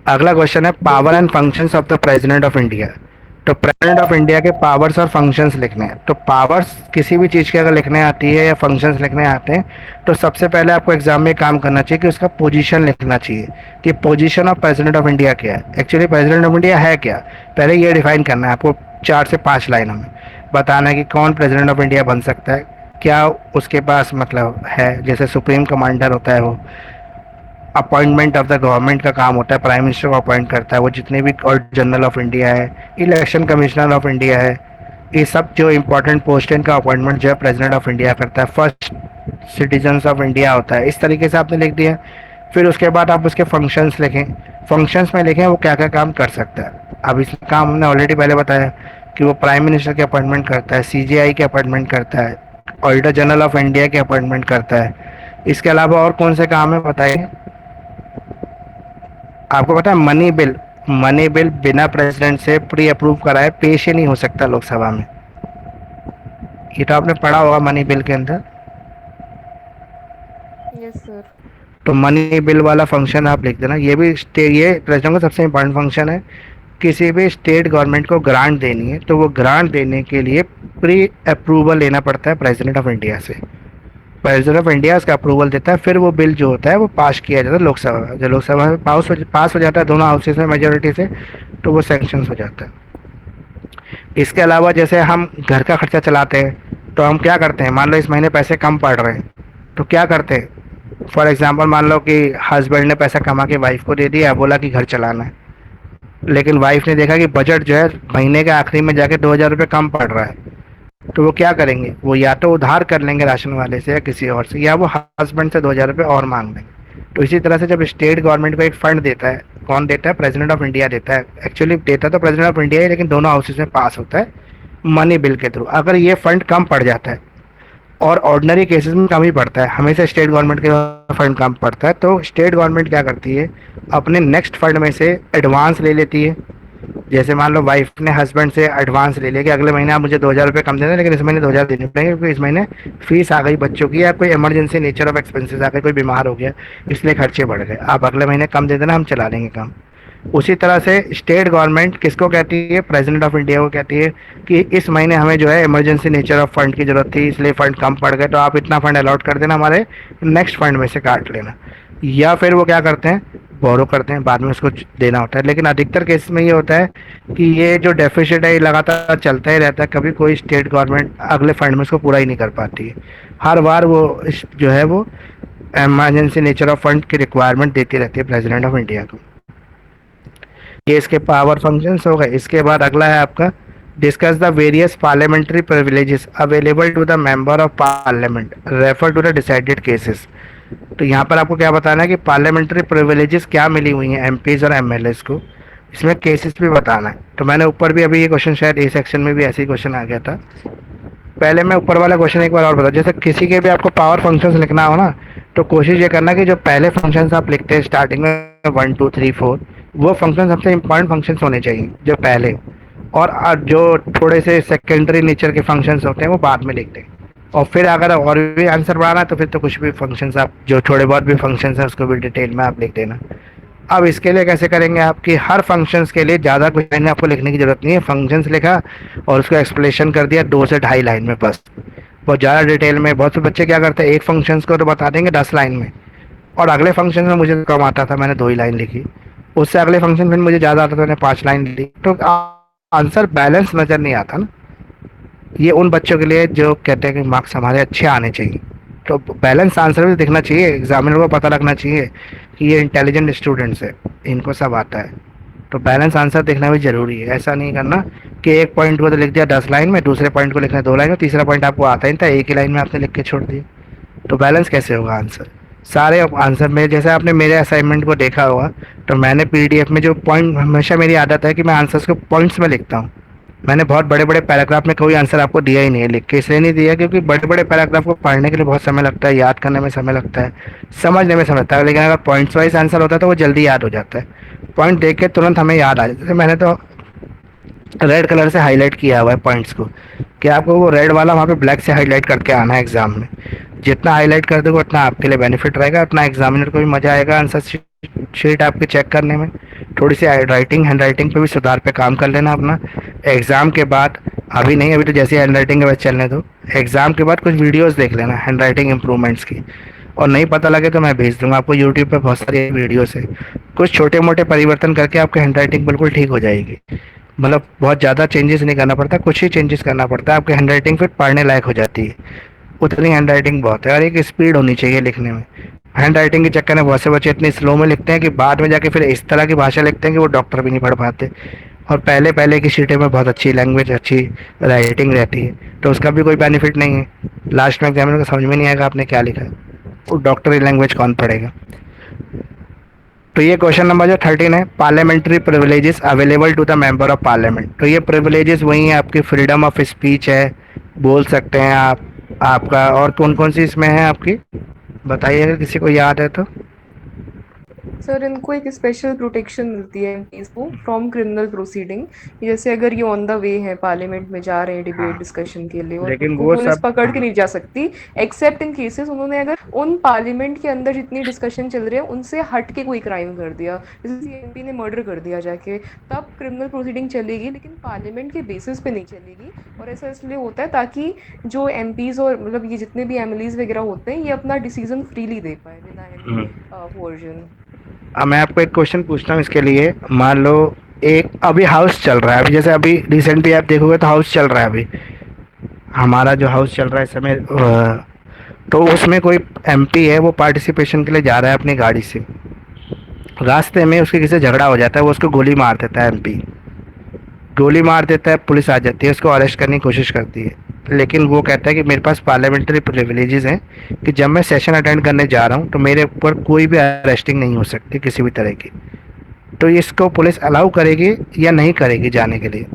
अगला क्वेश्चन है power and functions of the president of India. तो प्रेसिडेंट ऑफ इंडिया के पावर्स और फंक्शंस लिखने हैं। तो पावर्स किसी भी चीज़ की अगर लिखने आती है या फंक्शंस लिखने आते हैं तो सबसे पहले आपको एग्जाम में काम करना चाहिए कि उसका पोजीशन लिखना चाहिए कि position of president of India क्या है, एक्चुअली प्रेसिडेंट ऑफ इंडिया है क्या। पहले ये डिफाइन करना है आपको, 4 से 5 लाइनों में बताना है कि कौन प्रेसिडेंट ऑफ इंडिया बन सकता है, क्या उसके पास मतलब है, जैसे सुप्रीम कमांडर होता है वो, अपॉइंटमेंट ऑफ द गवर्नमेंट का काम होता है, प्राइम मिनिस्टर को अपॉइंट करता है वो, जितने भी और जनरल ऑफ इंडिया है, इलेक्शन कमिश्नर ऑफ इंडिया है, ये सब जो इंपॉर्टेंट पोस्ट है इनका अपॉइंटमेंट जो है प्रेसिडेंट ऑफ इंडिया करता है। फर्स्ट सिटीजन्स ऑफ इंडिया होता है। इस तरीके से आपने लिख दिया। फिर उसके बाद आप उसके फंक्शंस लिखें, फंक्शंस में लिखें वो क्या क्या काम कर सकता है। अब इस काम हमने ऑलरेडी पहले बताया कि वो प्राइम मिनिस्टर के अपॉइंटमेंट करता है, सीजीआई के अपॉइंटमेंट करता है, ऑडिटर जनरल ऑफ इंडिया के अपॉइंटमेंट करता है। इसके अलावा और कौन से काम है बताइए। आपको पता है मनी बिल बिना प्रेसिडेंट से प्री अप्रूव कराए पेश ही नहीं हो सकता लोकसभा में। ये तो आपने पढ़ा होगा मनी बिल के अंदर। Yes sir. तो मनी बिल वाला फंक्शन आप लिख देना। ये प्रेसिडेंट का सबसे इम्पोर्टेंट फंक्शन है। किसी भी स्टेट गवर्नमेंट को ग्रांट देनी है तो वो ग्रांट देने के लिए प्री अप्रूवल लेना पड़ता है प्रेसिडेंट ऑफ इंडिया से। प्रेसिडेंट ऑफ इंडिया उसका अप्रूवल देता है, फिर वो बिल जो होता है वो पास किया जाता है लोकसभा में। जब लोकसभा में पास हो जाता है दोनों हाउसेस में मेजोरिटी से, तो वो सैंक्शन हो जाता है। इसके अलावा जैसे हम घर का खर्चा चलाते हैं तो हम क्या करते हैं, मान लो इस महीने पैसे कम पड़ रहे हैं तो क्या करते हैं। फॉर एग्जाम्पल मान लो कि हस्बैंड ने पैसा कमा के वाइफ को दे दिया, बोला कि घर चलाना है, लेकिन वाइफ ने देखा कि बजट जो है महीने के आखिरी में जाके 2,000 रुपये कम पड़ रहा है, तो वो क्या करेंगे, वो या तो उधार कर लेंगे राशन वाले से या किसी और से, या वो हस्बैंड से 2,000 रुपये और मांग लेंगे। तो इसी तरह से जब स्टेट गवर्नमेंट को एक फंड देता है, कौन देता है, प्रेसिडेंट ऑफ इंडिया देता है। एक्चुअली देता तो प्रेसिडेंट ऑफ इंडिया है, लेकिन दोनों हाउसेस में पास होता है मनी बिल के थ्रू। अगर ये फंड कम पड़ जाता है, और ऑर्डिनरी केसेस में कम ही पड़ता है, हमेशा स्टेट गवर्नमेंट के फंड कम पड़ता है, तो स्टेट गवर्नमेंट क्या करती है, अपने नेक्स्ट फंड में से एडवांस ले लेती है। जैसे मान लो वाइफ ने हस्बैंड से एडवांस ले लिया कि अगले महीने आप मुझे 2,000 रुपये कम देना, लेकिन इस महीने 2,000 देने पड़ेंगे क्योंकि इस महीने फीस आ गई बच्चों की, या कोई इमरजेंसी नेचर ऑफ एक्सपेंसेस आ गए, कोई बीमार हो गया इसलिए खर्चे बढ़ गए, आप अगले महीने कम दे देना, हम चला लेंगे काम। उसी तरह से स्टेट गवर्नमेंट किसको कहती है, प्रेसिडेंट ऑफ इंडिया को कहती है कि इस महीने हमें जो है इमरजेंसी नेचर ऑफ फंड की जरूरत थी, इसलिए फंड कम पड़ गए, तो आप इतना फंड अलॉट कर देना, हमारे नेक्स्ट फंड में से काट लेना। या फिर वो क्या करते हैं, बोरो करते हैं, बाद में उसको देना होता है। लेकिन अधिकतर केस में ये होता है कि ये जो डेफिसिट है ये लगातार चलता ही रहता है, कभी कोई स्टेट गवर्नमेंट अगले फंड में उसको पूरा ही नहीं कर पाती है। हर बार वो जो है वो इमरजेंसी नेचर ऑफ फंड की रिक्वायरमेंट देती रहती है प्रेसिडेंट ऑफ इंडिया को। ये इसके पावर फंक्शंस हो गए। इसके बाद अगला है आपका discuss the various parliamentary privileges available to the member of parliament, refer to the decided cases. तो यहाँ पर आपको क्या बताना है कि पार्लियामेंट्री प्रिविलेजेस क्या मिली हुई हैं एमपीज और एमएलएस को, इसमें केसेस भी बताना है। तो मैंने ऊपर भी अभी ये क्वेश्चन, शायद ए सेक्शन में भी ऐसे ही क्वेश्चन आ गया था। पहले मैं ऊपर वाला क्वेश्चन एक बार और बता, जैसे किसी के भी आपको पावर फंक्शंस लिखना हो ना, तो कोशिश ये करना कि जो पहले फंक्शंस आप लिखते हैं स्टार्टिंग में 1 2 3 4, वो फंक्शन सबसे इंपॉर्टेंट फंक्शंस होने चाहिए जो पहले, और जो थोड़े से सेकेंडरी नेचर के फंक्शंस होते हैं वो बाद में लिखते हैं। और फिर अगर और भी आंसर बढ़ाना है तो फिर तो कुछ भी फंक्शंस आप जो थोड़े बहुत भी फंक्शंस हैं उसको भी डिटेल में आप लिख देना। अब इसके लिए कैसे करेंगे, आपकी हर फंक्शंस के लिए ज़्यादा कुछ लाइन आपको लिखने की ज़रूरत नहीं है, फंक्शंस लिखा और उसको एक्सप्लेनेशन कर दिया 2 से ढाई लाइन में बस। बहुत ज़्यादा डिटेल में बहुत से बच्चे क्या करते हैं, एक फंक्शंस को तो बता देंगे 10 लाइन में, और अगले फंक्शन में मुझे कम आता था, मैंने 2 ही लाइन लिखी। उससे अगले फंक्शन में मुझे ज़्यादा आता था, मैंने 5 लाइन ली। तो आंसर बैलेंस नज़र नहीं आता ना। ये उन बच्चों के लिए जो कहते हैं कि मार्क्स हमारे अच्छे आने चाहिए, तो बैलेंस आंसर भी दिखना चाहिए, एग्जामिनर को पता लगना चाहिए कि ये इंटेलिजेंट स्टूडेंट्स है, इनको सब आता है। तो बैलेंस आंसर देखना भी जरूरी है। ऐसा नहीं करना कि एक पॉइंट को तो लिख दिया 10 लाइन में, दूसरे पॉइंट को लिखना 2 लाइन में, तीसरा पॉइंट आपको आता ही नहीं था, एक ही लाइन में आपने लिख के छोड़ दिया। तो बैलेंस कैसे होगा आंसर? सारे आंसर में जैसे आपने मेरे असाइनमेंट को देखा होगा, तो मैंने पीडीएफ में जो पॉइंट, हमेशा मेरी आदत है कि मैं आंसर्स को पॉइंट्स में लिखता हूँ। मैंने बहुत बड़े बड़े पैराग्राफ में कोई आंसर आपको दिया ही नहीं है लिख के, इसलिए नहीं दिया क्योंकि बड़े बड़े पैराग्राफ को पढ़ने के लिए बहुत समय लगता है, याद करने में समय लगता है, समझने में समय लगता है। लेकिन अगर पॉइंट्स वाइज आंसर होता है तो वो जल्दी याद हो जाता है, पॉइंट देख के तुरंत हमें याद आ जाता है। मैंने तो रेड कलर से हाईलाइट किया हुआ है पॉइंट्स को, कि आपको वो रेड वाला वहाँ पे ब्लैक से हाईलाइट करके आना है एग्जाम में। जितना हाईलाइट कर दोगे उतना आपके लिए बेनिफिट रहेगा, उतना एग्जामिनर को भी मजा आएगा आंसर शीट आपके चेक करने में। थोड़ी सी हैंड राइटिंग पे भी सुधार पे काम कर लेना अपना। एग्ज़ाम के बाद, अभी नहीं, अभी तो जैसे हैंड राइटिंग के बाद चलने दो, एग्ज़ाम के बाद कुछ वीडियोस देख लेना हैंड राइटिंग इम्प्रूवमेंट्स की, और नहीं पता लगे तो मैं भेज दूंगा आपको, यूट्यूब पे बहुत सारी वीडियोस है। कुछ छोटे मोटे परिवर्तन करके आपकी हैंड राइटिंग बिल्कुल ठीक हो जाएगी। मतलब बहुत ज़्यादा चेंजेस नहीं करना पड़ता, कुछ ही चेंजेस करना पड़ता है, आपकी हैंड राइटिंग फिर पढ़ने लायक हो जाती है। उतनी हैंड राइटिंग बहुत है, और एक स्पीड होनी चाहिए लिखने में। हैंड राइटिंग के चक्कर में बहुत से बच्चे इतनी स्लो में लिखते हैं कि बाद में जाके फिर इस तरह की भाषा लिखते हैं कि वो डॉक्टर भी नहीं पढ़ पाते। और पहले पहले की शीटें में बहुत अच्छी लैंग्वेज, अच्छी राइटिंग रहती है, तो उसका भी कोई बेनिफिट नहीं है। लास्ट में एग्जामिनर को समझ में नहीं आएगा आपने क्या लिखा है, वो डॉक्टरी लैंग्वेज कौन पढ़ेगा। तो ये क्वेश्चन नंबर जो 13 है, parliamentary privileges available to the member of parliament. तो ये प्रिविलेजेस वही है, आपकी फ्रीडम ऑफ स्पीच है, बोल सकते हैं आप, आपका और कौन कौन सी इसमें है आपकी, बताइए अगर किसी को याद है तो। सर इनको एक स्पेशल प्रोटेक्शन मिलती है एमपीज को फ्रॉम क्रिमिनल प्रोसीडिंग। जैसे अगर ये ऑन द वे है, पार्लियामेंट में जा रहे हैं डिबेट हाँ, डिस्कशन के लिए, और लेकिन उनको वो पुलिस सब, पकड़ के हाँ, नहीं जा सकती, एक्सेप्ट इन केसेस उन्होंने अगर उन पार्लियामेंट के अंदर जितनी डिस्कशन चल रही है उनसे हट के कोई क्राइम कर दिया, जैसे एमपी ने मर्डर कर दिया जाके, तब क्रिमिनल प्रोसीडिंग चलेगी, लेकिन पार्लियामेंट के बेसिस पे नहीं चलेगी। और ऐसा इसलिए होता है ताकि जो एमपीज और मतलब ये जितने भी एमएलएज वगैरह होते हैं, ये अपना डिसीजन फ्रीली दे पाए बिना एनी कोर्जन। अब मैं आपको एक क्वेश्चन पूछता हूँ इसके लिए। मान लो एक अभी हाउस चल रहा है, अभी जैसे अभी रिसेंटली आप देखोगे तो हाउस चल रहा है, अभी हमारा जो हाउस चल रहा है इस समय, तो उसमें कोई एमपी है, वो पार्टिसिपेशन के लिए जा रहा है अपनी गाड़ी से, रास्ते में उसके किसी से झगड़ा हो जाता है, वो उसको गोली मार देता है, एमपी गोली मार देता है, पुलिस आ जाती है, उसको अरेस्ट करने की कोशिश करती है, लेकिन वो कहता है कि मेरे पास पार्लियामेंट्री प्रिविलेजेस हैं कि जब मैं सेशन अटेंड करने जा रहा हूँ तो मेरे ऊपर कोई भी अरेस्टिंग नहीं हो सकती किसी भी तरह की। तो इसको पुलिस अलाउ करेगी या नहीं करेगी जाने के लिए?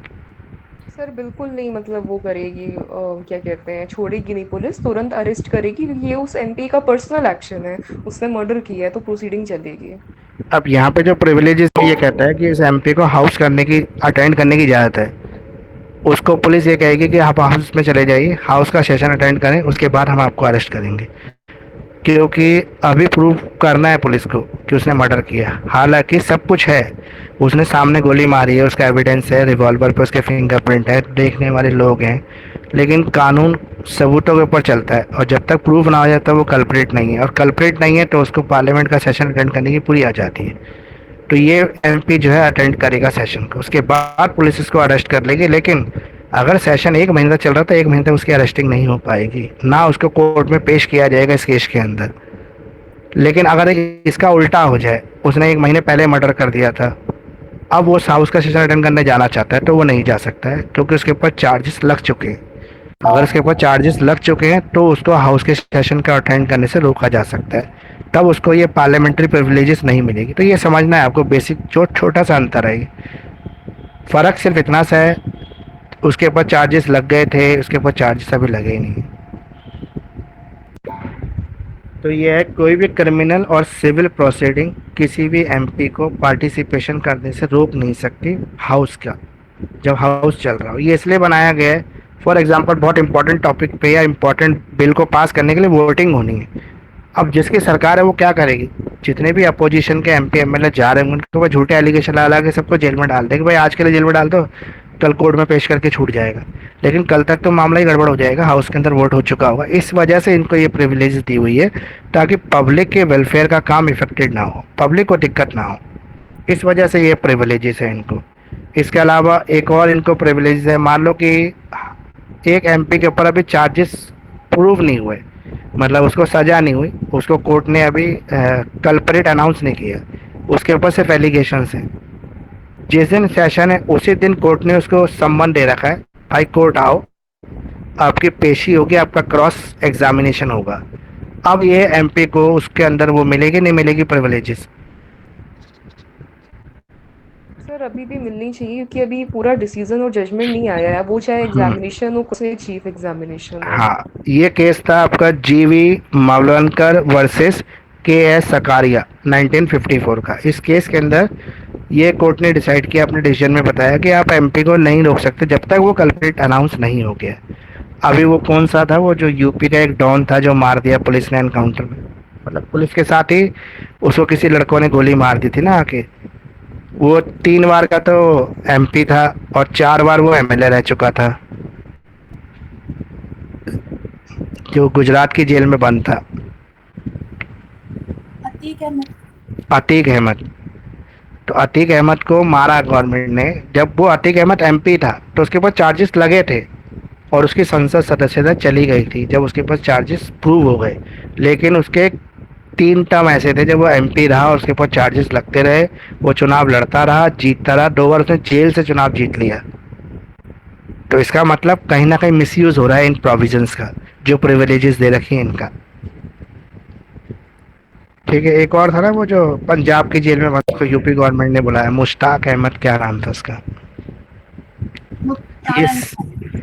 सर बिल्कुल नहीं, मतलब वो करेगी, क्या कहते हैं, छोड़ेगी नहीं पुलिस, तुरंत अरेस्ट करेगी, क्योंकि ये उस एमपी का पर्सनल एक्शन है, उसने मर्डर किया है, तो प्रोसीडिंग चलेगी। अब यहाँ पे जो प्रिविलेजेस ये कहता है कि इस एमपी को हाउस करने की, अटेंड करने की इजाज़त है, उसको पुलिस ये कहेगी कि आप हाउस में चले जाइए, हाउस का सेशन अटेंड करें, उसके बाद हम आपको अरेस्ट करेंगे, क्योंकि अभी प्रूव करना है पुलिस को कि उसने मर्डर किया। हालांकि सब कुछ है, उसने सामने गोली मारी है, उसका एविडेंस है, रिवॉल्वर पे उसके फिंगरप्रिंट है, देखने वाले लोग हैं, लेकिन कानून सबूतों के ऊपर चलता है, और जब तक प्रूफ ना हो जाता वो कल्प्रिट नहीं है, और कल्प्रिट नहीं है तो उसको पार्लियामेंट का सेशन अटेंड करने की पूरी आज़ादी है। तो ये एमपी जो है अटेंड करेगा सेशन को, उसके बाद पुलिस इसको अरेस्ट कर लेगी। लेकिन अगर सेशन 1 महीने तक चल रहा तो 1 महीने तक उसकी अरेस्टिंग नहीं हो पाएगी, ना उसको कोर्ट में पेश किया जाएगा इस केस के अंदर। लेकिन अगर इसका उल्टा हो जाए, उसने 1 महीने पहले मर्डर कर दिया था, अब वो हाउस का सेशन अटेंड करने जाना चाहता है, तो वो नहीं जा सकता है, क्योंकि उसके ऊपर चार्जेस लग चुके हैं। अगर उसके ऊपर चार्जेस लग चुके हैं तो उसको हाउस के सेशन का अटेंड करने से रोका जा सकता है, तब उसको ये पार्लियामेंट्री प्रिविलेजेस नहीं मिलेगी। तो ये समझना है आपको, बेसिक जो छोटा सा अंतर है, फ़र्क सिर्फ इतना सा है, उसके ऊपर चार्जेस लग गए थे, उसके ऊपर चार्जेस अभी लगे ही नहीं। तो ये है, कोई भी क्रिमिनल और सिविल प्रोसीडिंग किसी भी एमपी को पार्टिसिपेशन करने से रोक नहीं सकती हाउस का, जब हाउस चल रहा हो। ये इसलिए बनाया गया है फॉर एग्जांपल बहुत इंपॉर्टेंट टॉपिक पे या इंपॉर्टेंट बिल को पास करने के लिए वोटिंग होनी है। अब जिसकी सरकार है वो क्या करेगी, जितने भी अपोजिशन के एमपी एमएलए जा रहे हैं उनके ऊपर झूठे एलिगेशन ला ला के सबको जेल में डाल देंगे, भाई आज के लिए जेल में डाल दो, कल कोर्ट में पेश करके छूट जाएगा। लेकिन कल तक तो मामला ही गड़बड़ हो जाएगा, हाउस के अंदर वोट हो चुका होगा। इस वजह से इनको ये प्रिविलेज दी हुई है ताकि पब्लिक के वेलफेयर का काम इफेक्टेड ना हो, पब्लिक को दिक्कत ना हो, इस वजह से ये प्रिविलेजेस है इनको। इसके अलावा एक और इनको प्रिविलेज है, मान लो कि एक एमपी के ऊपर अभी चार्जेस प्रूव नहीं हुए, मतलब उसको सजा नहीं हुई, उसको कोर्ट ने अभी कल्परेट अनाउंस नहीं किया, उसके ऊपर सिर्फ एलिगेशंस हैं। जिस दिन सेशन है उसी दिन कोर्ट ने उसको सम्मन दे रखा है, भाई कोर्ट आओ, आपकी पेशी होगी, आपका क्रॉस एग्जामिनेशन होगा। अब ये एमपी को उसके अंदर वो मिलेगी नहीं मिलेगी प्रिविलेजेस? सर अभी भी मिलनी चाहिए क्योंकि अभी पूरा डिसीजन और जजमेंट नहीं आया है, वो चाहे एग्जामिनेशन हो चाहे चीफ एग्जामिनेशन हो। हाँ, ये केस था आपका जीवी मावलनकर वर्सेस के एस सकारिया 1954 का। इस केस के अंदर ये कोर्ट ने डिसाइड किया, अपने डिसीजन में बताया कि आप एमपी को नहीं रोक सकते जब तक वो कल्प्रिट अनाउंस नहीं हो गया। अभी वो कौन सा था, वो जो यूपी का एक डॉन था जो मार दिया पुलिस ने एनकाउंटर में, मतलब पुलिस के साथ ही उसको किसी लड़कों ने गोली मार दी थी ना आके। वो 3 बार का तो एमपी था और 4 बार वो एमएलए रह चुका था, जो गुजरात की जेल में बंद था, अतीक अहमद। तो अतीक अहमद को मारा गवर्नमेंट ने। जब वो अतीक अहमद एमपी था तो उसके ऊपर चार्जेस लगे थे और उसकी संसद सदस्यता चली गई थी जब उसके पास चार्जेस प्रूव हो गए। लेकिन उसके 3 टर्म ऐसे थे जब वो एमपी रहा और उसके ऊपर चार्जेस लगते रहे, वो चुनाव लड़ता रहा, जीतता रहा, 2 बार उसने जेल से चुनाव जीत लिया। तो इसका मतलब कहीं ना कहीं मिसयूज हो रहा है इन प्रोविजंस का, जो प्रिविलेजेस दे रखी हैं इनका। ठीक है, एक और था ना वो जो पंजाब की जेल में बंद, उसको यूपी गवर्नमेंट ने बुलाया, मुश्ताक अहमद क्या नाम था उसका, इस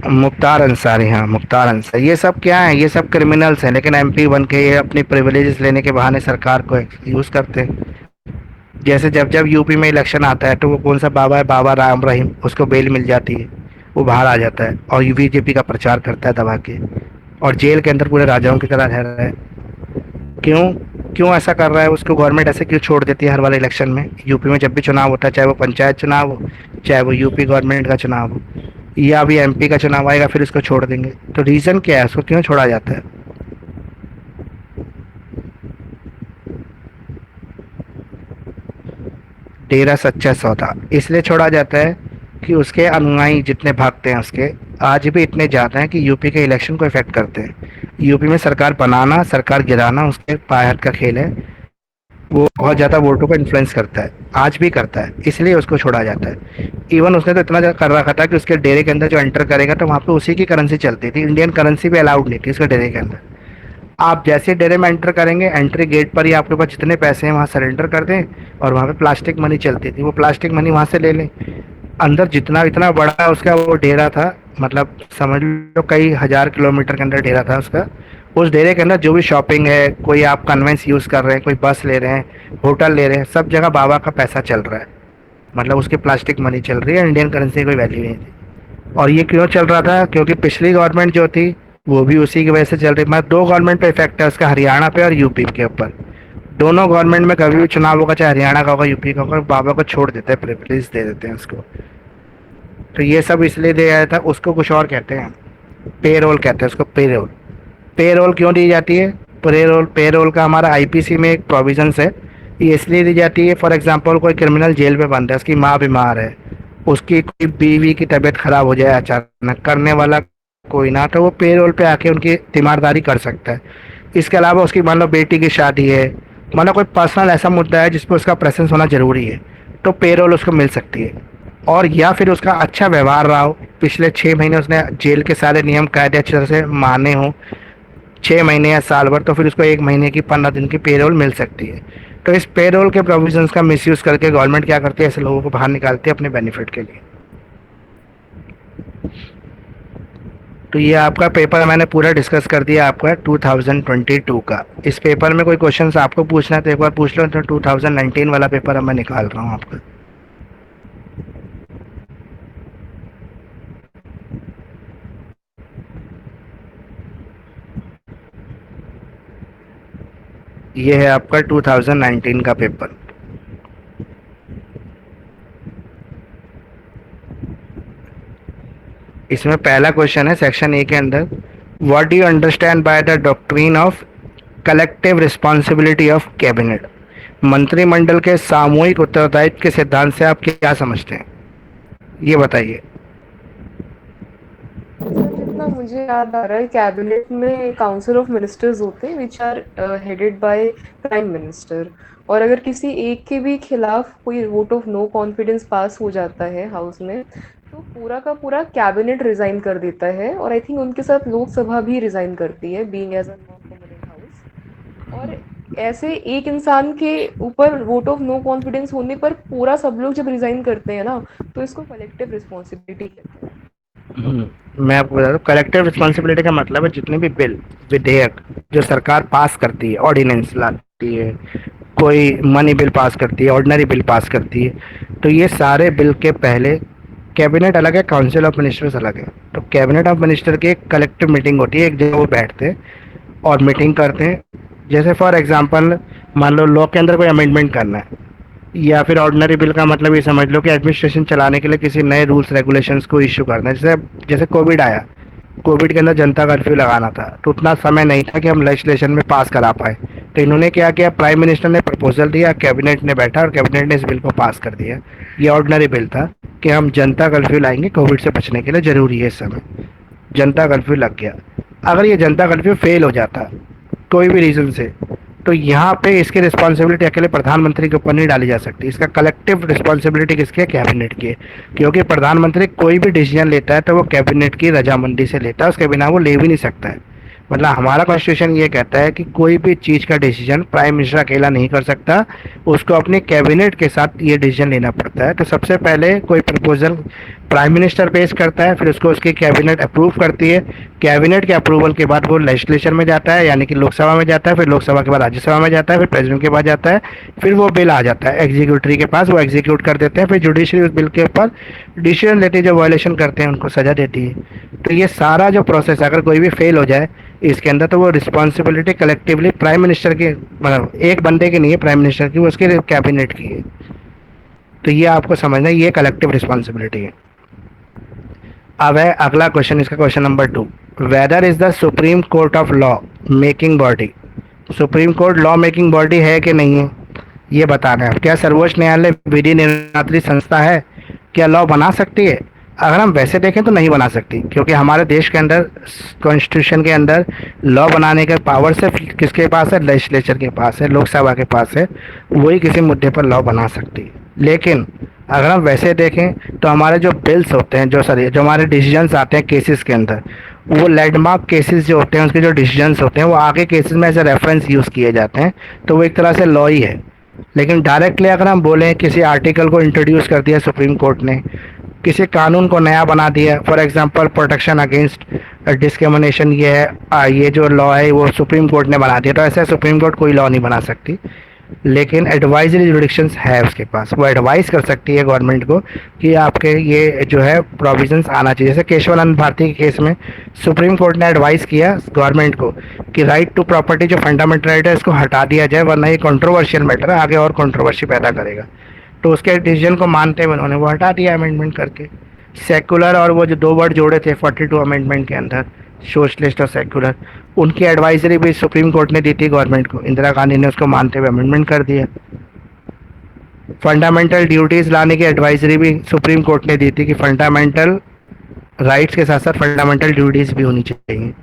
मुख्तार अंसारी, हाँ मुख्तार अंसारी। ये सब क्या है, ये सब क्रिमिनल्स हैं, लेकिन एमपी बन के ये अपनी प्रिविलेजेस लेने के बहाने सरकार को यूज करते हैं। जैसे जब जब यूपी में इलेक्शन आता है तो वो कौन सा बाबा है, बाबा राम रहीम, उसको बेल मिल जाती है, वो बाहर आ जाता है और बीजेपी का प्रचार करता है दबा के, और जेल के अंदर पूरे राजाओं की तरह रह रहा है। क्यों क्यों ऐसा कर रहा है, उसको गवर्नमेंट ऐसे क्यों छोड़ देती है हर वाले इलेक्शन में? यूपी में जब भी चुनाव होता है, चाहे वो पंचायत चुनाव हो, चाहे वो यूपी गवर्नमेंट का चुनाव हो, या अभी एमपी का चुनाव आएगा, फिर उसको छोड़ देंगे। तो रीज़न क्या है, उसको क्यों छोड़ा जाता है? डेरा सच्चा सौदा इसलिए छोड़ा जाता है कि उसके अनुयायी जितने भागते हैं उसके, आज भी इतने ज़्यादा हैं कि यूपी के इलेक्शन को इफेक्ट करते हैं। यूपी में सरकार बनाना, सरकार गिराना उसके पायत का खेल है। वो बहुत ज़्यादा वोटों को इन्फ्लुएंस करता है, आज भी करता है, इसलिए उसको छोड़ा जाता है। इवन उसने तो इतना कर रखा था कि उसके डेरे के अंदर जो एंटर करेगा तो वहाँ पे उसी की करेंसी चलती थी, इंडियन करेंसी भी अलाउड नहीं थी उसके डेरे के अंदर। आप जैसे डेरे में एंटर करेंगे, एंट्री गेट पर ही आपके पास जितने पैसे हैं वहाँ सरेंडर कर दें, और वहाँ पे प्लास्टिक मनी चलती थी, वो प्लास्टिक मनी वहाँ से ले लें। अंदर जितना इतना बड़ा उसका वो डेरा था, मतलब समझ लो कई हजार किलोमीटर के अंदर डेरा था उसका। उस डेरे के अंदर जो भी शॉपिंग है, कोई आप कन्वेंस यूज़ कर रहे हैं, कोई बस ले रहे हैं, होटल ले रहे हैं, सब जगह बाबा का पैसा चल रहा है, मतलब उसकी प्लास्टिक मनी चल रही है, इंडियन करेंसी की कोई वैल्यू नहीं थी। और ये क्यों चल रहा था, क्योंकि पिछली गवर्नमेंट जो थी वो भी उसी की वजह से चल रही। मतलब 2 गवर्नमेंट पे इफेक्ट है उसका, हरियाणा पे और यूपी के ऊपर। दोनों गवर्नमेंट में कभी भी चुनाव होगा, चाहे हरियाणा का होगा, यूपी का होगा, बाबा को छोड़ देते हैं, प्रिविलेज दे देते हैं उसको। तो ये सब इसलिए दिया था। उसको कुछ और कहते हैं, पेरोल कहते हैं उसको, पेरोल। पेरोल क्यों दी जाती है? पेरोल पेरोल का हमारा आईपीसी में एक प्रोविजंस है। ये इसलिए दी जाती है, फॉर एग्जांपल कोई क्रिमिनल जेल में बंद है, उसकी माँ बीमार है, उसकी कोई बीवी की तबीयत खराब हो जाए अचानक, करने वाला कोई ना, तो वो पेरोल पे आके उनकी तीमारदारी कर सकता है। इसके अलावा उसकी मान लो बेटी की शादी है, मतलब कोई पर्सनल ऐसा मुद्दा है जिसपे उसका प्रेजेंस होना जरूरी है, तो पेरोल उसको मिल सकती है। और या फिर उसका अच्छा व्यवहार रहा हो, पिछले 6 महीने उसने जेल के सारे नियम कायदे अच्छी तरह से माने हों, 6 महीने या साल भर, तो फिर उसको 1 महीने की 15 दिन की पेरोल मिल सकती है। तो इस पेरोल के प्रोविजंस का मिसयूज करके गवर्नमेंट क्या करती है, ऐसे लोगों को बाहर निकालती है अपने बेनिफिट के लिए। तो ये आपका पेपर मैंने पूरा डिस्कस कर दिया आपका 2022 का। इस पेपर में कोई क्वेश्चंस आपको पूछना है तो एक बार पूछ लो, तो 2019 वाला पेपर अब मैं निकाल रहा हूँ आपका। ये है आपका 2019 का पेपर। इसमें पहला क्वेश्चन है सेक्शन ए के अंदर, what do you understand by the doctrine of collective responsibility of cabinet? मंत्रिमंडल के सामूहिक उत्तरदायित्व के सिद्धांत से आप क्या समझते हैं, ये बताइए। सर जितना मुझे याद आ रहा है कैबिनेट में काउंसिल ऑफ मिनिस्टर्स होते हैं which are headed by prime minister, और अगर किसी एक के भी खिलाफ कोई vote of no confidence pass हो जाता है हाउस में, तो पूरा का पूरा कैबिनेट रिजाइन कर देता है, और आई थिंक उनके साथ लोकसभा भी रिजाइन करती है being as a non permanent house. और ऐसे एक इंसान के ऊपर वोट ऑफ नो कॉन्फिडेंस होने पर पूरा सब लोग जब रिजाइन करते हैं ना, तो इसको कलेक्टिव रिस्पॉन्सिबिलिटी कहते हैं। मैं आपको बता दूं, कलेक्टिव रिस्पॉन्सिबिलिटी का मतलब है जितने भी बिल, विधेयक जो सरकार पास करती है, ऑर्डिनेंस लाती है, कोई मनी बिल पास करती है, ऑर्डिनरी बिल पास करती है, तो ये सारे बिल के पहले कैबिनेट अलग है, काउंसिल ऑफ मिनिस्टर्स अलग है। तो कैबिनेट ऑफ मिनिस्टर की एक कलेक्टिव मीटिंग होती है, एक जगह वो बैठते हैं और मीटिंग करते हैं। जैसे फॉर एग्जांपल मान लो लॉ के अंदर कोई अमेंडमेंट करना है, या फिर ऑर्डिनरी बिल का मतलब ये समझ लो कि एडमिनिस्ट्रेशन चलाने के लिए किसी नए रूल्स रेगुलेशंस को इश्यू करना है। जैसे जैसे कोविड आया, कोविड के अंदर जनता कर्फ्यू लगाना था, तो उतना समय नहीं था कि हम लेजिस्लेशन में पास करा पाए, तो इन्होंने क्या किया, प्राइम मिनिस्टर ने प्रपोजल दिया, कैबिनेट ने बैठा और कैबिनेट ने इस बिल को पास कर दिया। ये ऑर्डिनरी बिल था कि हम जनता कर्फ्यू लाएंगे, कोविड से बचने के लिए ज़रूरी है इस समय। जनता कर्फ्यू लग गया। अगर ये जनता कर्फ्यू फेल हो जाता कोई भी रीज़न से, तो यहाँ पे इसकी रिस्पॉन्सिबिलिटी अकेले प्रधानमंत्री के ऊपर नहीं डाली जा सकती। इसका कलेक्टिव रिस्पॉन्सिबिलिटी किसकी है, कैबिनेट की है। क्योंकि प्रधानमंत्री कोई भी डिसीजन लेता है तो वो कैबिनेट की रजामंदी से लेता है, उसके बिना वो ले भी नहीं सकता है। मतलब हमारा कॉन्स्टिट्यूशन ये कहता है कि कोई भी चीज़ का डिसीजन प्राइम मिनिस्टर अकेला नहीं कर सकता, उसको अपने कैबिनेट के साथ ये डिसीजन लेना पड़ता है। तो सबसे पहले कोई प्रपोजल प्राइम मिनिस्टर पेश करता है, फिर उसको उसकी कैबिनेट अप्रूव करती है। कैबिनेट के अप्रूवल के बाद वो लेजिस्लेचर में जाता है, यानी कि लोकसभा में जाता है, फिर लोकसभा के बाद राज्यसभा में जाता है, फिर प्रेसिडेंट के पास जाता है, फिर वो बिल आ जाता है एग्जीक्यूटिव के पास, वो एग्जीक्यूट कर देते हैं, फिर जुडिशरी उस बिल के ऊपर डिसीजन लेती है, जो वायलेशन करते हैं उनको सजा देती है। तो ये सारा जो प्रोसेस अगर कोई भी फेल हो जाए इसके अंदर, तो वो रिस्पॉन्सिबिलिटी कलेक्टिवली प्राइम मिनिस्टर की, मतलब एक बंदे की नहीं है प्राइम मिनिस्टर की, वो उसके कैबिनेट की है। तो ये आपको समझना है, ये कलेक्टिव रिस्पॉन्सिबिलिटी है। अब है अगला क्वेश्चन, इसका question number 2, whether is the supreme court of law making body? Supreme court law making body है कि नहीं है, ये बताना है। क्या सर्वोच्च न्यायालय विधि निर्मात्री संस्था है? क्या लॉ बना सकती है? अगर हम वैसे देखें तो नहीं बना सकती, क्योंकि हमारे देश के अंदर कॉन्स्टिट्यूशन के अंदर लॉ बनाने के पावर सिर्फ किसके पास है, लेजिस्लेचर के पास है, लोकसभा के पास है, वही किसी मुद्दे पर लॉ बना सकती है। लेकिन अगर हम वैसे देखें तो हमारे जो बिल्स होते हैं, जो हमारे डिसीजंस आते हैं केसेस के अंदर, वो लैंडमार्क केसेस जो होते हैं उसके जो डिसीजंस होते हैं वो आगे केसेस में एज ए रेफरेंस यूज़ किए जाते हैं, तो वो एक तरह से लॉ ही है। लेकिन डायरेक्टली अगर हम बोलें किसी आर्टिकल को इंट्रोड्यूस कर दिया सुप्रीम कोर्ट ने, किसी कानून को नया बना दिया, for example protection against discrimination, ये है, ये जो लॉ है वो सुप्रीम कोर्ट ने बना दिया, तो ऐसे सुप्रीम कोर्ट कोई लॉ नहीं बना सकती। लेकिन एडवाइजरी जुडिक्शंस है उसके पास, वो एडवाइस कर सकती है गवर्नमेंट को कि आपके ये जो है प्रोविजंस आना चाहिए। जैसे केशवानंद भारती के केस में सुप्रीम कोर्ट ने एडवाइस किया गवर्नमेंट को कि राइट टू प्रॉपर्टी जो फंडामेंटल राइट है इसको हटा दिया जाए, वरना ये कंट्रोवर्शियल मैटर है, आगे और कंट्रोवर्सी पैदा करेगा। तो उसके डिसीजन को मानते हुए उन्होंने वो हटा दिया अमेंडमेंट करके। सेकुलर और वो जो 2 वर्ड जोड़े थे 42 अमेंडमेंट के अंदर, सोशलिस्ट और सेकुलर, उनकी एडवाइजरी भी सुप्रीम कोर्ट ने दी थी गवर्नमेंट को, इंदिरा गांधी ने उसको मानते हुए अमेंडमेंट कर दिया। फंडामेंटल ड्यूटीज़ लाने की एडवाइजरी भी सुप्रीम कोर्ट ने दी थी कि फंडामेंटल राइट्स के साथ साथ फंडामेंटल ड्यूटीज़ भी होनी चाहिए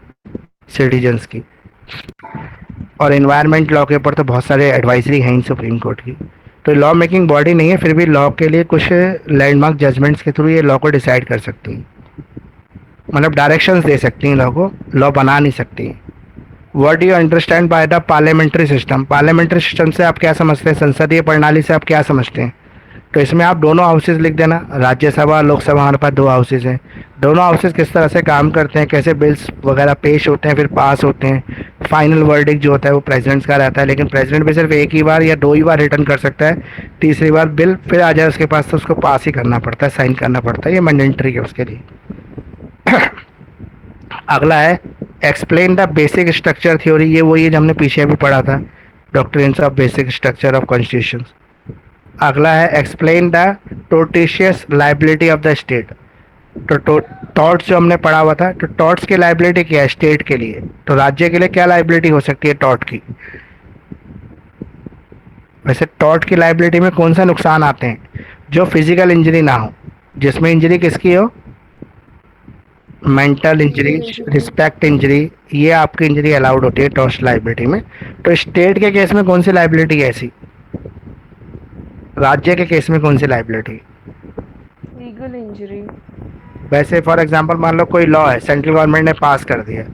सिटीजन्स की। और एनवायरनमेंट लॉ के ऊपर तो बहुत सारे एडवाइजरी हैं सुप्रीम कोर्ट की। तो लॉ मेकिंग बॉडी नहीं है, फिर भी लॉ के लिए कुछ लैंडमार्क जजमेंट्स के थ्रू ये लॉ को डिसाइड कर सकती हैं, मतलब डायरेक्शंस दे सकती हैं, लॉ बना नहीं सकती। What do you understand by the parliamentary system? Parliamentary system से आप क्या समझते हैं, संसदीय प्रणाली से आप क्या समझते हैं? तो इसमें आप दोनों हाउसेज लिख देना, राज्यसभा लोकसभा, हमारे पास 2 हाउसेज हैं। दोनों हाउसेज किस तरह से काम करते हैं, कैसे बिल्स वगैरह पेश होते हैं, फिर पास होते हैं। फाइनल वर्डिक्ट जो होता है वो प्रेसिडेंट का रहता है, लेकिन प्रेसिडेंट भी सिर्फ एक ही बार या 2 ही बार रिटर्न कर सकता है, तीसरी बार बिल फिर आ जाए उसके पास तो उसको पास ही करना पड़ता है, साइन करना पड़ता है, ये मैंडेटरी है उसके लिए। अगला है explain the basic structure theory, ये वही है जो हमने पीछे भी पढ़ा था। Doctrines of basic structure of constitution. अगला है explain the tortious liability of the state. तो टॉर्ट्स जो हमने पढ़ा हुआ था, तो टॉर्ट्स की लाइबिलिटी क्या है स्टेट के लिए, तो राज्य के लिए क्या लाइबिलिटी हो सकती है टॉर्ट की। वैसे टॉर्ट की लाइबिलिटी में कौन सा नुकसान आते हैं, जो फिजिकल इंजरी ना हो, जिसमें इंजरी किसकी हो, मेंटल इंजरी, रिस्पेक्ट इंजरी, ये आपकी इंजरी अलाउड होती है टॉर्ट लाइबिलिटी में। तो स्टेट के केस में कौन सी लाइबिलिटी है ऐसी, राज्य के केस में कौन सी लाइबिलिटी। Legal injury. वैसे फॉर एग्जांपल मान लो कोई लॉ है सेंट्रल गवर्नमेंट ने पास कर दिया,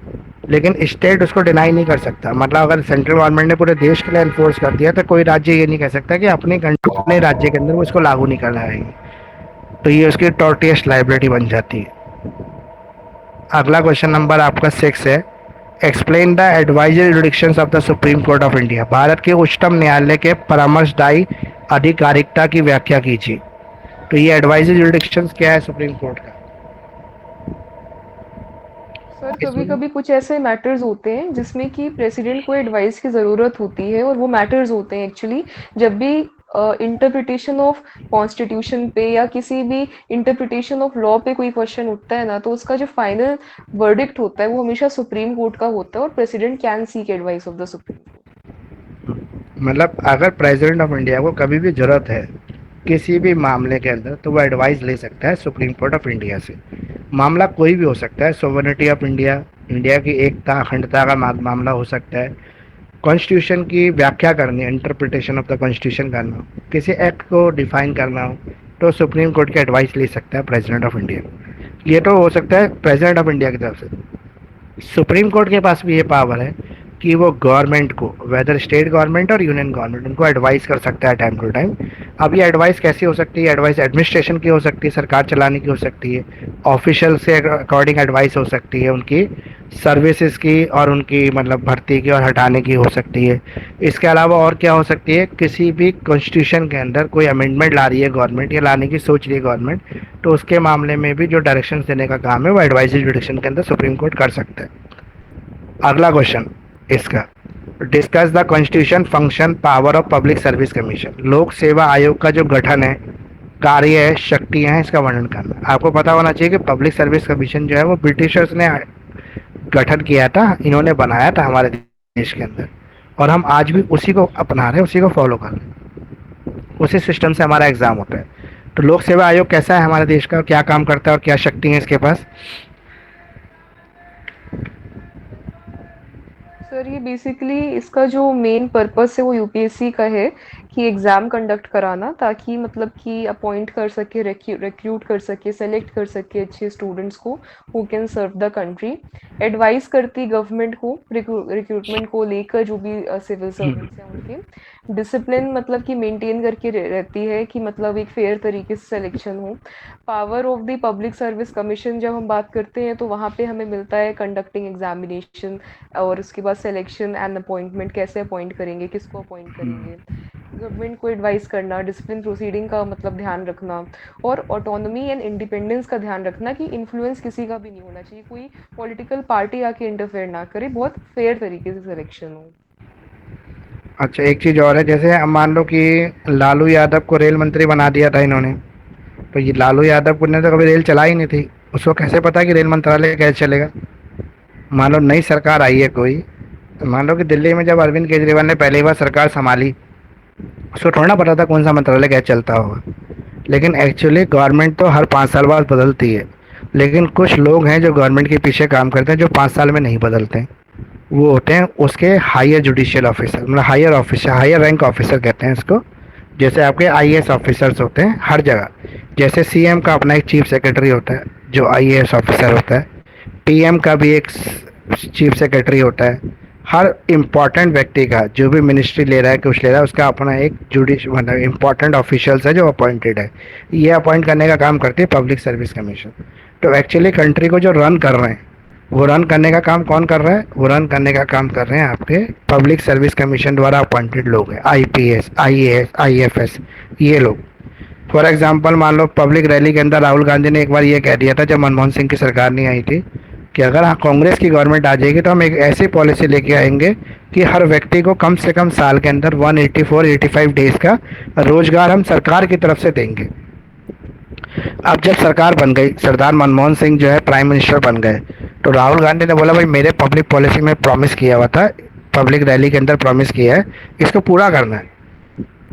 लेकिन स्टेट उसको डिनाई नहीं कर सकता। मतलब अगर सेंट्रल गवर्नमेंट ने पूरे देश के लिए एनफोर्स कर दिया तो कोई राज्य ये नहीं कह सकता कि अपने कंट्री अपने राज्य के अंदर वो इसको लागू नहीं करना है, तो ये उसकी टॉर्टियस लाइबिलिटी बन जाती है। अगला क्वेश्चन नंबर आपका 6 है, explain the advisory jurisdictions of the supreme court of India. Bharat के उच्चतम न्यायालय के परामर्शदायी आधिकारिकता की व्याख्या कीजिए। तो ये एडवाइजरी जुडिक्शंस क्या है सुप्रीम कोर्ट का। सर कभी कभी कुछ ऐसे मैटर्स होते हैं जिसमें कि प्रेसिडेंट को एडवाइस की ज़रूरत होती है, और वो मैटर्स होते हैं एक्चुअली जब भी इंटरप्रिटेशन ऑफ कॉन्स्टिट्यूशन पे या किसी भी इंटरप्रिटेशन ऑफ लॉ पे कोई क्वेश्चन उठता है ना, तो उसका जो फाइनल वर्डिक्ट होता है वो हमेशा सुप्रीम कोर्ट का होता है, और president can seek advice of the supreme court. मतलब अगर प्रेसिडेंट ऑफ इंडिया को कभी भी जरूरत है किसी भी मामले के अंदर, तो वो एडवाइस ले सकता है सुप्रीम कोर्ट ऑफ इंडिया से। मामला कोई भी हो सकता है, सोवरेनिटी ऑफ इंडिया, इंडिया की एकता अखंडता का मामला हो सकता है, कॉन्स्टिट्यूशन की व्याख्या करनी, इंटरप्रिटेशन ऑफ द कॉन्स्टिट्यूशन करना हो, किसी एक्ट को डिफाइन करना हो, तो सुप्रीम कोर्ट की एडवाइस ले सकता है प्रेसिडेंट ऑफ इंडिया। ये तो हो सकता है प्रेसिडेंट ऑफ इंडिया की तरफ से। सुप्रीम कोर्ट के पास भी ये पावर है कि वो गवर्नमेंट को, वेदर स्टेट गवर्नमेंट और यूनियन गवर्नमेंट, उनको एडवाइस कर सकता है टाइम टू टाइम। अब ये एडवाइस कैसी हो सकती है, एडवाइस एडमिनिस्ट्रेशन की हो सकती है, सरकार चलाने की हो सकती है, ऑफिशियल से अकॉर्डिंग एडवाइस हो सकती है, उनकी सर्विसेज की और उनकी मतलब भर्ती की और हटाने की हो सकती है। इसके अलावा और क्या हो सकती है, किसी भी कॉन्स्टिट्यूशन के अंदर कोई अमेंडमेंट ला रही है गवर्नमेंट या लाने की सोच रही है गवर्नमेंट, तो उसके मामले में भी जो डायरेक्शन देने का काम है वो एडवाइजरी जुडिक्शन के अंदर सुप्रीम कोर्ट कर सकता है। अगला क्वेश्चन इसका, discuss the constitution function power of public service commission. लोक सेवा आयोग का जो गठन है, कार्य है, शक्तियां हैं, इसका वर्णन करना। आपको पता होना चाहिए कि पब्लिक सर्विस कमीशन जो है वो ब्रिटिशर्स ने गठन किया था, इन्होंने बनाया था हमारे देश के अंदर, और हम आज भी उसी को अपना रहे हैं, उसी को फॉलो कर रहे हैं, उसी सिस्टम से हमारा एग्जाम होता है। तो लोक सेवा आयोग कैसा है हमारे देश का, क्या काम करता है और क्या शक्ति है इसके पास। सर ये बेसिकली इसका जो मेन पर्पस है वो यूपीएससी का है कि एग्ज़ाम कंडक्ट कराना, ताकि मतलब कि अपॉइंट कर सके, रिक्रूट कर सके, सेलेक्ट कर सके अच्छे स्टूडेंट्स को who can serve the country. Advice करती गवर्नमेंट को रिक्रूटमेंट को लेकर, जो भी सिविल सर्वेंट्स हैं उनके डिसिप्लिन मतलब कि मेंटेन करके रहती है कि मतलब एक फेयर तरीके से सिलेक्शन हो। Power of the public service commission जब हम बात करते हैं तो वहाँ पे हमें मिलता है कंडक्टिंग एग्जामिनेशन, और उसके बाद सिलेक्शन एंड अपॉइंटमेंट, कैसे अपॉइंट करेंगे, किसको अपॉइंट करेंगे, गवर्नमेंट को एडवाइस करना, डिसिप्लिन प्रोसीडिंग का मतलब ध्यान रखना, और ऑटोनॉमी एंड इंडिपेंडेंस का ध्यान रखना कि इन्फ्लुएंस किसी का भी नहीं होना चाहिए, कोई पॉलिटिकल पार्टी आके इंटरफेयर ना करे, बहुत फेयर तरीके से सिलेक्शन हो। अच्छा एक चीज़ और है, जैसे अब मान लो कि लालू यादव को रेल मंत्री बना दिया था इन्होंने, तो ये लालू यादव को ने तो कभी रेल चलाई नहीं थी, उसको कैसे पता कि रेल मंत्रालय कैसे चलेगा। मान लो नई सरकार आई है कोई, मान लो कि दिल्ली में जब अरविंद केजरीवाल ने पहली बार सरकार संभाली, उसको थोड़ा ना पता था कौन सा मंत्रालय कैसे चलता होगा। लेकिन एक्चुअली गवर्नमेंट तो हर 5 साल बाद बदलती है, लेकिन कुछ लोग हैं जो गवर्नमेंट के पीछे काम करते हैं जो 5 साल में नहीं बदलते हैं, वो होते हैं उसके हायर जुडिशियल ऑफिसर, मतलब higher officer, higher rank officer कहते हैं इसको। जैसे आपके आईएएस ऑफिसर्स होते हैं हर जगह, जैसे सीएम का अपना एक चीफ सेक्रेटरी होता है जो आईएएस ऑफिसर होता है, पीएम का भी एक चीफ सेक्रेटरी होता है, हर इम्पॉर्टेंट व्यक्ति का जो भी मिनिस्ट्री ले रहा है, कुछ ले रहा है, उसका अपना एक मतलब इम्पॉर्टेंट ऑफिशियल्स है जो अपॉइंटेड है। ये अपॉइंट करने का काम करती है पब्लिक सर्विस कमीशन। तो एक्चुअली कंट्री को जो रन कर रहे हैं, वो रन करने का काम कौन कर रहा है, वो रन करने का काम कर रहे हैं आपके पब्लिक सर्विस कमीशन द्वारा अपॉइंटेड लोग हैं, आईपीएस, आईएएस, आईएफएस, ये लोग। फॉर एग्जांपल मान लो पब्लिक रैली के अंदर राहुल गांधी ने एक बार ये कह दिया था जब मनमोहन सिंह की सरकार नहीं आई थी, कि अगर हाँ कांग्रेस की गवर्नमेंट आ जाएगी तो हम एक ऐसी पॉलिसी लेके आएंगे कि हर व्यक्ति को कम से कम साल के अंदर 184-85 डेज का रोजगार हम सरकार की तरफ से देंगे। अब जब सरकार बन गई, सरदार मनमोहन सिंह जो है प्राइम मिनिस्टर बन गए, तो राहुल गांधी ने बोला भाई मेरे पब्लिक पॉलिसी में प्रॉमिस किया हुआ था, पब्लिक रैली के अंदर प्रॉमिस किया है, इसको पूरा करना है।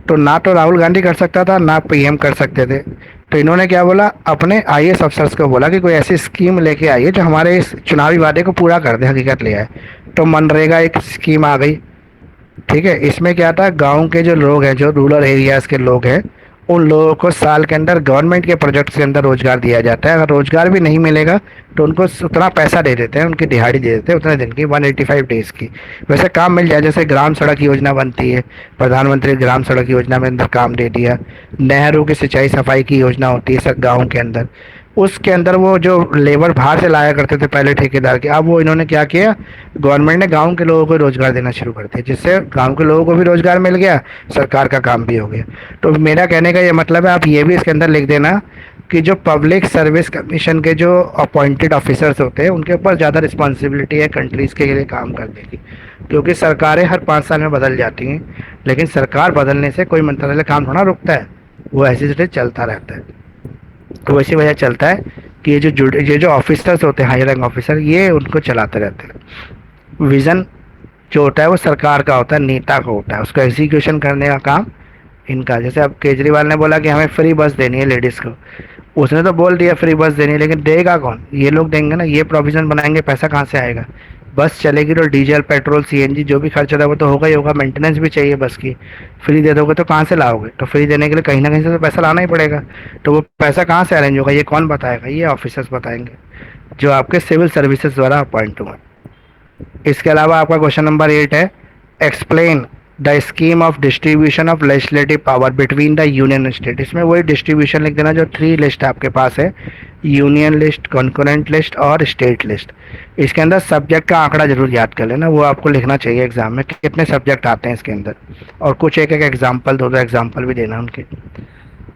तो ना तो राहुल गांधी कर सकता था ना पीएम कर सकते थे, तो इन्होंने क्या बोला, अपने आईएएस अफसर्स को बोला कि कोई ऐसी स्कीम लेके आइए जो हमारे इस चुनावी वादे को पूरा कर दे, हकीकत ले आए। तो मनरेगा एक स्कीम आ गई, ठीक है। इसमें क्या था, गांव के जो लोग हैं, जो रूरल एरियाज़ के लोग हैं, उन लोगों को साल के अंदर गवर्नमेंट के प्रोजेक्ट्स के अंदर रोजगार दिया जाता है। अगर रोजगार भी नहीं मिलेगा तो उनको उतना पैसा दे देते हैं, उनकी दिहाड़ी दे देते हैं उतने दिन की, 185 डेज़ की। वैसे काम मिल जाए, जैसे ग्राम सड़क योजना बनती है, प्रधानमंत्री ग्राम सड़क योजना में अंदर काम दे दिया, नेहरू की सिंचाई सफाई की योजना होती है सर गाँव के अंदर, उसके अंदर वो जो लेबर बाहर से लाया करते थे पहले ठेकेदार के, अब वो इन्होंने क्या किया, गवर्नमेंट ने गांव के लोगों को रोजगार देना शुरू कर दिया, जिससे गांव के लोगों को भी रोजगार मिल गया, सरकार का काम भी हो गया। तो मेरा कहने का ये मतलब है, आप ये भी इसके अंदर लिख देना कि जो पब्लिक सर्विस कमीशन के जो अपॉइंटेड ऑफिसर्स होते हैं उनके ऊपर ज़्यादा रिस्पॉन्सिबिलिटी है कंट्रीज़ के लिए काम करने की, क्योंकि सरकारें हर 5 साल में बदल जाती हैं, लेकिन सरकार बदलने से कोई मंत्रालय काम थोड़ा रुकता है, वो ऐसी तरह चलता रहता है। तो इसी वजह चलता है कि ये जो ऑफिसर्स होते हैं, हाई रैंक ऑफिसर, ये उनको चलाते रहते हैं। विज़न जो होता है वो सरकार का होता है, नेता का होता है, उसको एग्जीक्यूशन करने का काम इनका। जैसे अब केजरीवाल ने बोला कि हमें फ्री बस देनी है लेडीज़ को, उसने तो बोल दिया फ्री बस देनी है, लेकिन देगा कौन, ये लोग देंगे ना, ये प्रोविज़न बनाएंगे, पैसा कहाँ से आएगा। बस चलेगी तो डीजल पेट्रोल सीएनजी जो भी खर्च होता है वो तो होगा ही होगा, मेंटेनेंस भी चाहिए बस की। फ्री दे दोगे तो कहाँ से लाओगे, तो फ्री देने के लिए कहीं ना कहीं से तो पैसा लाना ही पड़ेगा, तो वो पैसा कहाँ से अरेंज होगा, ये कौन बताएगा, ये ऑफिसर्स बताएंगे जो आपके सिविल सर्विसेज द्वारा अपॉइंट हुए। इसके अलावा आपका क्वेश्चन नंबर 8 है, explain the scheme of distribution of legislative power between the union state. इसमें वही डिस्ट्रीब्यूशन लिख देना जो 3 लिस्ट आपके पास है, यूनियन लिस्ट, कॉन्करेंट लिस्ट और स्टेट लिस्ट। इसके अंदर सब्जेक्ट का आंकड़ा जरूर याद कर लेना, वो आपको लिखना चाहिए एग्जाम में, कितने सब्जेक्ट आते हैं इसके अंदर, और कुछ एक एक एग्जाम्पल, 2 एग्जाम्पल भी देना उनके।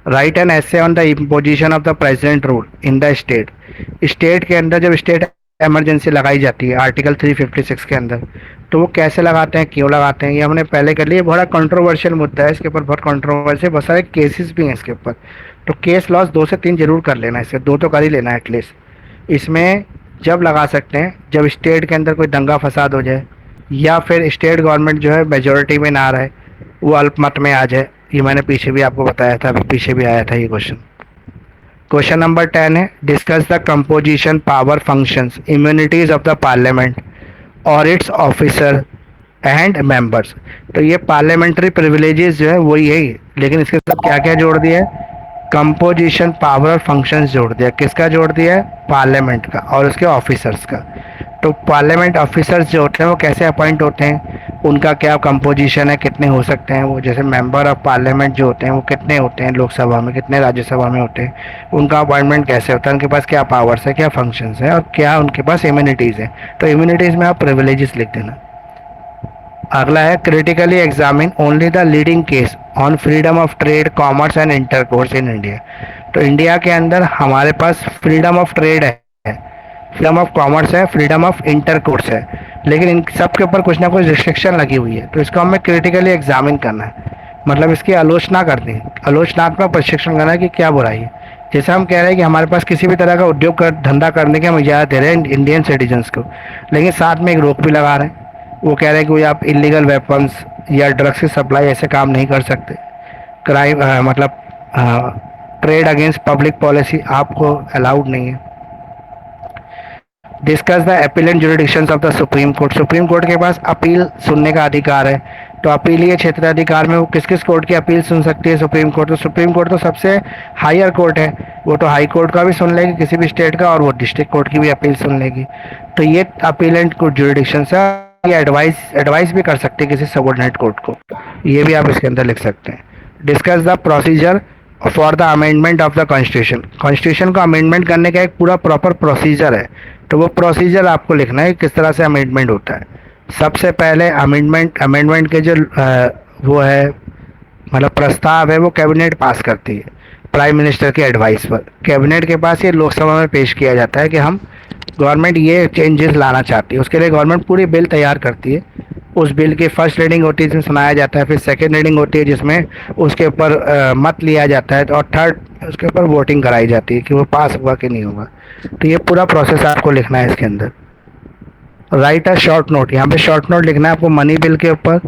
Right an essay on the imposition of the president rule in the state. State के अंदर जब स्टेट इमरजेंसी लगाई जाती है आर्टिकल 356 के अंदर, तो वो कैसे लगाते हैं, क्यों लगाते हैं, ये हमने पहले कर लिया। बड़ा कंट्रोवर्शियल मुद्दा है, इसके ऊपर बहुत कंट्रोवर्सी, बहुत सारे केसेस भी हैं इसके ऊपर, तो केस लॉस 2 से 3 जरूर कर लेना, इससे 2 तो कर ही लेना एटलीस्ट। इसमें जब लगा सकते हैं जब स्टेट के अंदर कोई दंगा फसाद हो जाए, या फिर स्टेट गवर्नमेंट जो है मेजोरिटी में ना रहे, वो अल्पमत में आ जाए। ये मैंने पीछे भी आपको बताया था, अभी पीछे भी आया था ये क्वेश्चन। क्वेश्चन नंबर 10 है, discuss the composition, power, functions, immunities of the parliament और इट्स ऑफिसर एंड मेंबर्स। तो ये पार्लियामेंट्री प्रिविलेजेस जो है वही है, लेकिन इसके साथ क्या क्या जोड़ दिया है, कंपोजिशन, पावर और फंक्शंस जोड़ दिया। किसका जोड़ दिया है, पार्लियामेंट का और उसके ऑफिसर्स का। तो पार्लियामेंट ऑफिसर्स जो होते हैं वो कैसे अपॉइंट होते हैं, उनका क्या कंपोजिशन है, कितने हो सकते हैं वो, जैसे मेंबर ऑफ पार्लियामेंट जो होते हैं वो कितने होते हैं लोकसभा में, कितने राज्यसभा में होते हैं, उनका अपॉइंटमेंट कैसे होता है, उनके पास क्या पावर्स है, क्या फंक्शंस है, और क्या उनके पास इम्यूनिटीज़ है। तो इम्यूनिटीज़ में आप प्रिविलेजेस लिख देना। अगला है, critically examine only the leading case on freedom of trade, commerce and intercourse in India. तो इंडिया के अंदर हमारे पास फ्रीडम ऑफ ट्रेड है, फ्रीडम ऑफ कॉमर्स है, फ्रीडम ऑफ इंटरकोर्स है, लेकिन इन सब के ऊपर कुछ ना कुछ रिस्ट्रिक्शन लगी हुई है, तो इसको हमें क्रिटिकली एग्जामिन करना है, मतलब इसकी आलोचना करनी है, आलोचनात्मक प्रशिक्षण करना है कि क्या बुराई है। जैसे हम कह रहे हैं कि हमारे पास किसी भी तरह का उद्योग कर धंधा करने की हम इजाज़त दे रहे हैं इंडियन सिटीजन्स को, लेकिन साथ में एक रोक भी लगा रहे हैं, वो कह रहे हैं कि कोई आप इलीगल वेपन्स या ड्रग्स की सप्लाई ऐसे काम नहीं कर सकते, क्राइम मतलब ट्रेड अगेंस्ट पब्लिक पॉलिसी आपको अलाउड नहीं है। Discuss the appellate jurisdictions of the supreme court. Supreme court के पास अपील सुनने का अधिकार है, तो अपीलीय क्षेत्राधिकार में वो किस किस कोर्ट की अपील सुन सकती है सुप्रीम कोर्ट। तो सुप्रीम कोर्ट तो सबसे हायर कोर्ट है, वो तो हाई कोर्ट का भी सुन लेगी किसी भी स्टेट का, और वो डिस्ट्रिक्ट कोर्ट की भी अपील सुन लेगी। तो ये अपीलेंट कोर्ट जुरिडिक्शन है, या एडवाइस भी कर सकते हैं किसी सबऑर्डिनेट कोर्ट को, ये भी आप इसके अंदर लिख सकते हैं। Discuss the procedure for the amendment of the constitution. Constitution को अमेंडमेंट करने का एक पूरा प्रॉपर प्रोसीजर है, तो वो प्रोसीजर आपको लिखना है किस तरह से अमेंडमेंट होता है। सबसे पहले अमेंडमेंट के जो वो है मतलब प्रस्ताव है वो कैबिनेट पास करती है प्राइम मिनिस्टर के एडवाइस पर। कैबिनेट के पास ये लोकसभा में पेश किया जाता है कि हम गवर्नमेंट ये चेंजेस लाना चाहती है, उसके लिए गवर्नमेंट पूरी बिल तैयार करती है। उस बिल की फर्स्ट रीडिंग होती है जिसमें सुनाया जाता है, फिर सेकंड रीडिंग होती है जिसमें उसके ऊपर मत लिया जाता है, और थर्ड उसके ऊपर वोटिंग कराई जाती है कि वो पास हुआ कि नहीं हुआ। तो ये पूरा प्रोसेस आपको लिखना है इसके अंदर। राइट अ शॉर्ट नोट, यहाँ पे शॉर्ट नोट लिखना है आपको मनी बिल के ऊपर।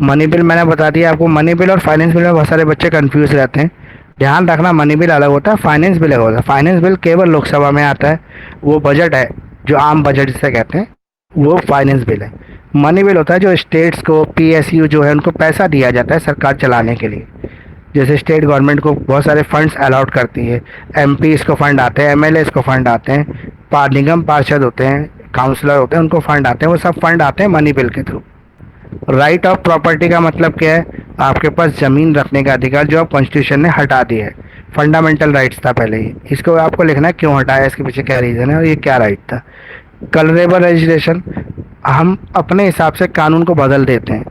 मनी बिल मैंने बता दिया आपको, मनी बिल और फाइनेंस बिल में बहुत सारे बच्चे कंफ्यूज रहते हैं। ध्यान रखना, मनी बिल अलग होता है, फाइनेंस बिल अलग होता है। फाइनेंस बिल केवल लोकसभा में आता है, वो बजट है जो आम बजट जिसे कहते हैं, वो फाइनेंस बिल है। मनी बिल होता है जो स्टेट्स को, पीएसयू जो है उनको पैसा दिया जाता है सरकार चलाने के लिए। जैसे स्टेट गवर्नमेंट को बहुत सारे फंड्स अलॉट करती है, एमपीज को फंड आते हैं, एमएलएस को फंड आते हैं, निगम पार्षद होते हैं, काउंसलर होते हैं, उनको फंड आते हैं, वो सब फंड आते हैं मनी बिल के थ्रू। राइट ऑफ प्रॉपर्टी का मतलब क्या है? आपके पास ज़मीन रखने का अधिकार जो अब कॉन्स्टिट्यूशन ने हटा दिया है। फंडामेंटल राइट्स था पहले ही, इसको आपको लिखना है क्यों हटाया, इसके पीछे क्या रीज़न है और ये क्या राइट था। कलरेबल रजिस्ट्रेशन, हम अपने हिसाब से कानून को बदल देते हैं,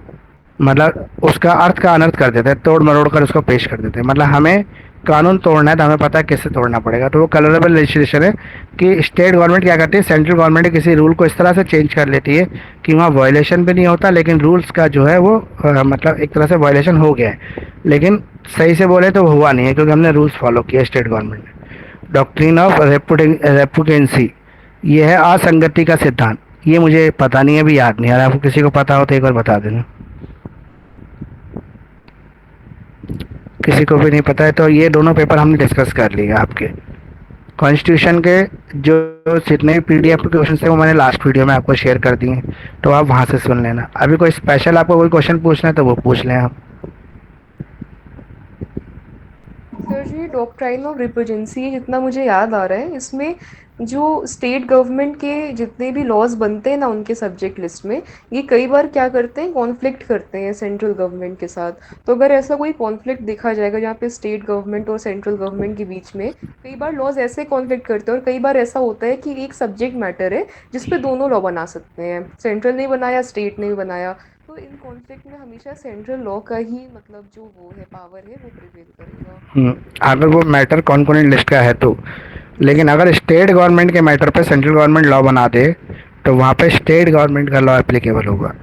मतलब उसका अर्थ का अनर्थ कर देते हैं, तोड़ मरोड़ कर उसको पेश कर देते हैं। मतलब हमें कानून तोड़ना है तो हमें पता है किससे तोड़ना पड़ेगा, तो वो कलरेबल लेजिस्लेशन है कि स्टेट गवर्नमेंट क्या करती है, सेंट्रल गवर्नमेंट किसी रूल को इस तरह से चेंज कर लेती है कि वहाँ वायलेशन भी नहीं होता, लेकिन रूल्स का जो है वो मतलब एक तरह से वायलेशन हो गया है, लेकिन सही से बोले तो वो हुआ नहीं है क्योंकि हमने रूल्स फॉलो किया स्टेट गवर्नमेंट ने। डॉक्ट्रिन ऑफ रेपुटेंसी, ये है असंगति का सिद्धांत। ये मुझे पता नहीं है, अभी याद नहीं आ रहा, आपको किसी को पता हो तो एक बार बता देना। किसी को भी नहीं पता है तो ये दोनों पेपर हमने डिस्कस कर लिए आपके कॉन्स्टिट्यूशन के। जो जितने भी पीडीएफ के क्वेश्चन थे वो मैंने लास्ट वीडियो में आपको शेयर कर दिए, तो आप वहाँ से सुन लेना। अभी कोई स्पेशल आपको कोई क्वेश्चन पूछना है तो वो पूछ लें आप। सर जी, डॉक्ट्राइन ऑफ रिपुजेंसी जितना मुझे याद आ रहा है, इसमें जो स्टेट गवर्नमेंट के जितने भी लॉज बनते हैं ना उनके सब्जेक्ट लिस्ट में, ये कई बार क्या करते हैं, कॉन्फ्लिक्ट करते हैं सेंट्रल गवर्नमेंट के साथ। तो अगर ऐसा कोई कॉन्फ्लिक्ट देखा जाएगा जहाँ पे स्टेट गवर्नमेंट और सेंट्रल गवर्नमेंट के बीच में कई बार लॉज ऐसे कॉन्फ्लिक्ट करते हैं, और कई बार ऐसा होता है कि एक सब्जेक्ट मैटर है जिस पे दोनों लॉ बना सकते हैं, सेंट्रल ने बनाया, स्टेट ने बनाया, तो इन कॉन्फ्लिक्ट में हमेशा सेंट्रल लॉ का ही मतलब जो वो है पावर है वो प्रिवेल करेगा। अगर वो मैटर कॉन्कोनेंट लिस्ट का है तो, लेकिन अगर स्टेट गवर्नमेंट के मैटर पे सेंट्रल गवर्नमेंट लॉ बना दे तो वहाँ पे स्टेट गवर्नमेंट का लॉ एप्लीकेबल होगा,